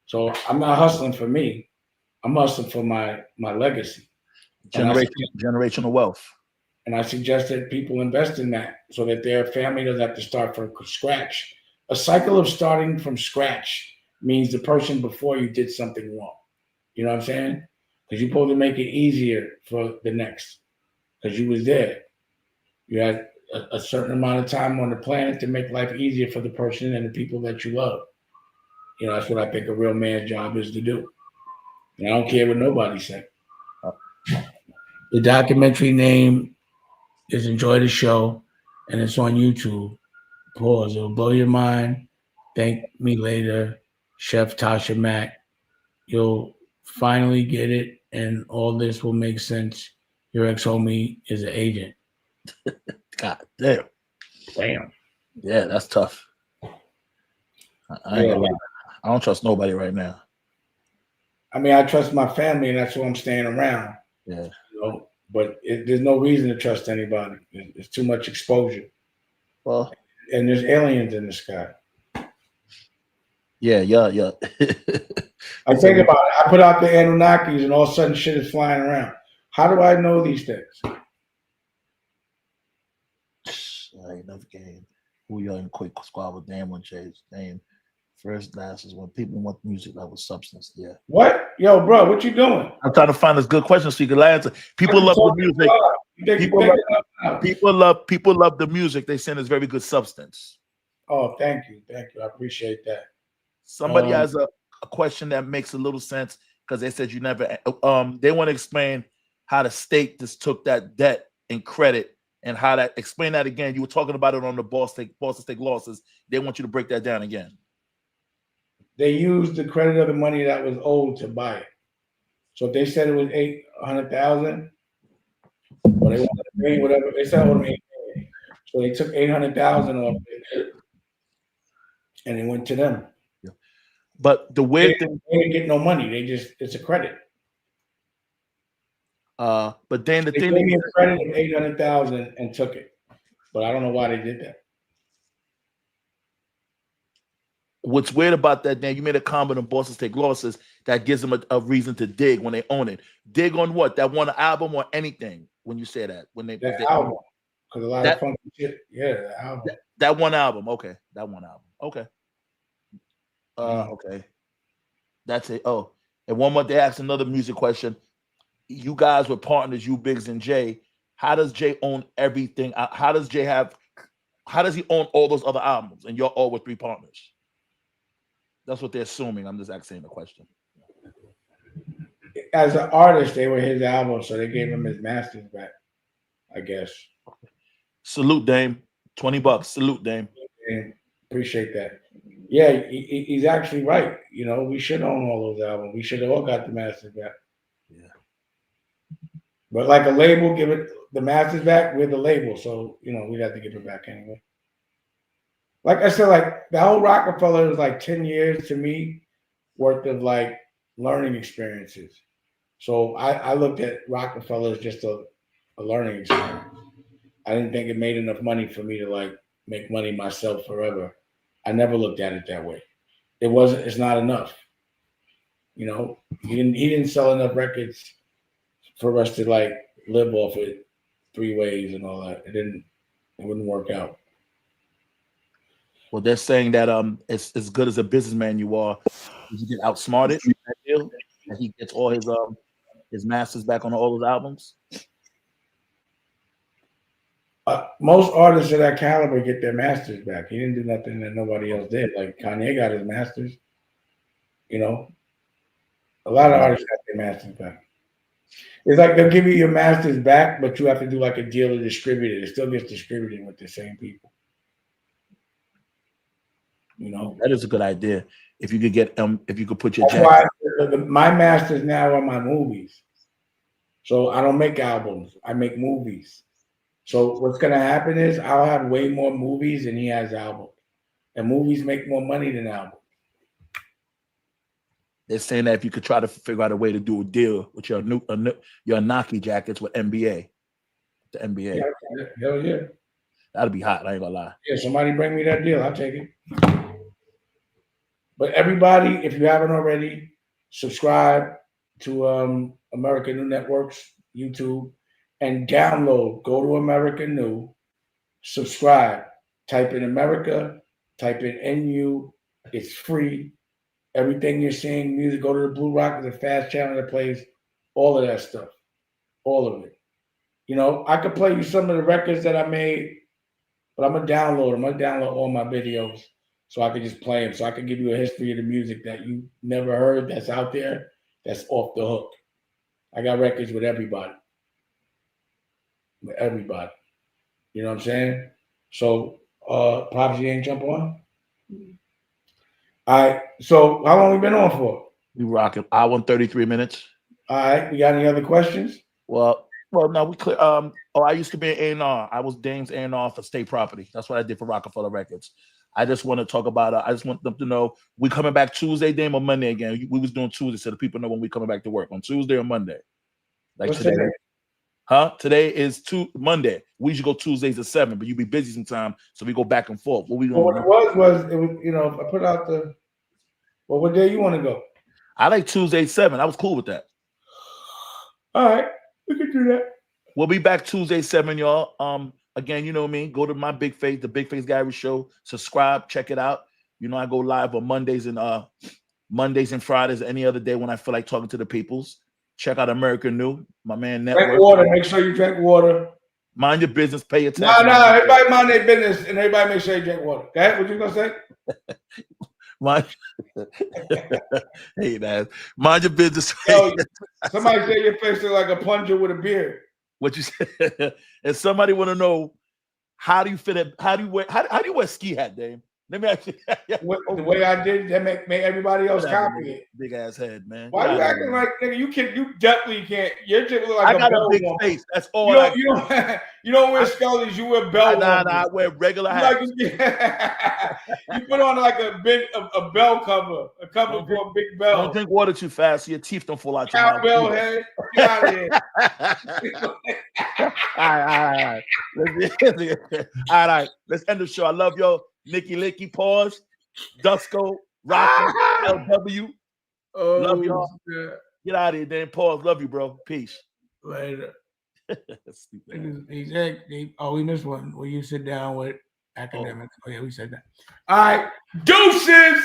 So I'm not hustling for me. I'm hustling for my legacy. Generational wealth. And I suggest that people invest in that so that their family doesn't have to start from scratch. A cycle of starting from scratch means the person before you did something wrong. You know what I'm saying? Because you're supposed to make it easier for the next. Because you was there. You had a certain amount of time on the planet to make life easier for the person and the people that you love. That's what I think a real man's job is to do. And I don't care what nobody said. The documentary name is Enjoy the Show, and it's on YouTube. Pause. It'll blow your mind. Thank me later, Chef Tasha Mack. You'll finally get it, and all this will make sense. Your ex-homie is an agent. God damn. Damn. Yeah, that's tough. I ain't gonna lie. I don't trust nobody right now. I mean, I trust my family, and that's why I'm staying around. Yeah. But there's no reason to trust anybody. It's too much exposure. Well, and there's aliens in the sky. Yeah. I think about it. I put out the Anunnakis, and all of a sudden, shit is flying around. How do I know these things? I ain't never game. Who y'all in quick squad with Dan one Chase? Name first last is when people want music that was substance. Yeah. What? Yo, bro, what you doing? I'm trying to find this good question so you can answer. People love the music. People love the music. They send us very good substance. Oh, thank you. I appreciate that. Somebody has a question that makes a little sense because they said you never. They want to explain how the state just took that debt and credit and how that. Explain that again. You were talking about it on the Boston State losses. They want you to break that down again. they used the credit of the money that was owed to buy it. So if they said it was 800,000, or they wanted to pay whatever, they said owed them 8 million. So they took 800,000 off it, and it went to them. But the They weird thing, they didn't get no money. It's a credit. but then the They thing gave me that a credit of 800,000 and took it, but I don't know why they did that. what's weird about that, Dan, you made a comment on bosses take losses that gives them a reason to dig when they own it. Dig on what? That one album or anything when you say that? When they That they album, because a lot that, of funky shit. Yeah, the album. that one album. Okay. That one album. Okay. Okay. That's it. Oh, and one more, they asked another music question. You guys were partners, you Biggs and Jay. How does Jay own everything? How does Jay have, how does he own all those other albums? And you're all with 3 partners. That's what they're assuming. I'm just asking the question. As an artist, they were his albums, so they gave him his masters back, I guess. Salute, Dame. $20. Salute, Dame. And appreciate that. Yeah, he's actually right. You know, we should own all those albums. We should have all got the masters back. Yeah. But like a label, give it the masters back with the label. So, you know, we'd have to give it back anyway. Like I said, like the whole Rockefeller was like 10 years to me worth of like learning experiences. So I looked at Rockefeller as just a learning experience. I didn't think it made enough money for me to like make money myself forever. I never looked at it that way. It's not enough. You know, he didn't sell enough records for us to like live off it 3 ways and all that. It wouldn't work out. Well, they're saying that it's as good as a businessman you are, you get outsmarted. That deal, and he gets all his masters back on all those albums. Most artists of that caliber get their masters back. He didn't do nothing that nobody else did. Like Kanye got his masters. You know, a lot of artists got their masters back. It's like they'll give you your masters back, but you have to do like a deal to distribute it. It still gets distributed with the same people. You know, that is a good idea. If you could get if you could put your that's why my masters now are my movies. So I don't make albums. I make movies. So what's gonna happen is I'll have way more movies than he has albums. And movies make more money than albums. They're saying that if you could try to figure out a way to do a deal with your Anunaki jackets with NBA, the NBA. Yeah, hell yeah. That'd be hot. I ain't gonna lie. Yeah, somebody bring me that deal. I'll take it. But everybody, if you haven't already, subscribe to American New Networks, YouTube, and download. Go to American New, subscribe. Type in America, type in NU. It's free. Everything you're seeing, music, go to the Blue Rock, the fast channel that plays all of that stuff. All of it. You know, I could play you some of the records that I made, but I'm going to download them. I'm going to download all my videos so I can just play them. So I can give you a history of the music that you never heard that's out there, that's off the hook. I got records with everybody. With everybody. You know what I'm saying? So, Pops, you ain't jump on? All right. So, how long we been on for? We rocking hour and 33 minutes. All right. We got any other questions? Well, no, we clear. I used to be an A&R. I was Dame's A&R for State Property. That's what I did for Rockefeller Records. I just want to talk about. I just want them to know we coming back Tuesday, Dame, or Monday again. We was doing Tuesday, so the people know when we coming back to work on Tuesday or Monday. Like What's today. Huh? Today is Monday. We usually go Tuesdays at 7, but you be busy sometime, so we go back and forth. What we doing? Well, what it was, you know, I put out the. Well, what day you want to go? I like Tuesday 7. I was cool with that. All right, we can do that. We'll be back Tuesday 7, y'all. Again, you know me. Go to my Big Face, the Big Face Gallery Show. Subscribe, check it out. You know, I go live on Mondays and Fridays, any other day when I feel like talking to the peoples. Check out American New, my man Network. Drink water. Make sure you drink water. Mind your business. Pay your taxes. No, everybody mind their business, and everybody make sure you drink water. Okay, what you gonna say? Hey, man. Mind your business. Yo, somebody say your face look like a plunger with a beard. What you said? And somebody want to know how do you fit it? How do you wear ski hat, Dame? Let me ask you. The way I did, that make everybody else copy it. Big ass head, man. Why you acting like nigga? You definitely can't. Your chick look like I got a big woman. face. That's all. You don't wear scullies. You wear bell. I wear regular hats. You put on like a bell cover, a cover for a big bell. Don't drink water too fast so your teeth don't fall out your mouth. Cowbell head. Get out of here. All right. Let's end the show. I love y'all. Nicky Licky, pause. Dusko, Rocky, LW. Love y'all. Get out of here, then. Pause. Love you, bro. Peace. Later. We missed one. Will you sit down with academics? Oh yeah, we said that. All right. Deuces.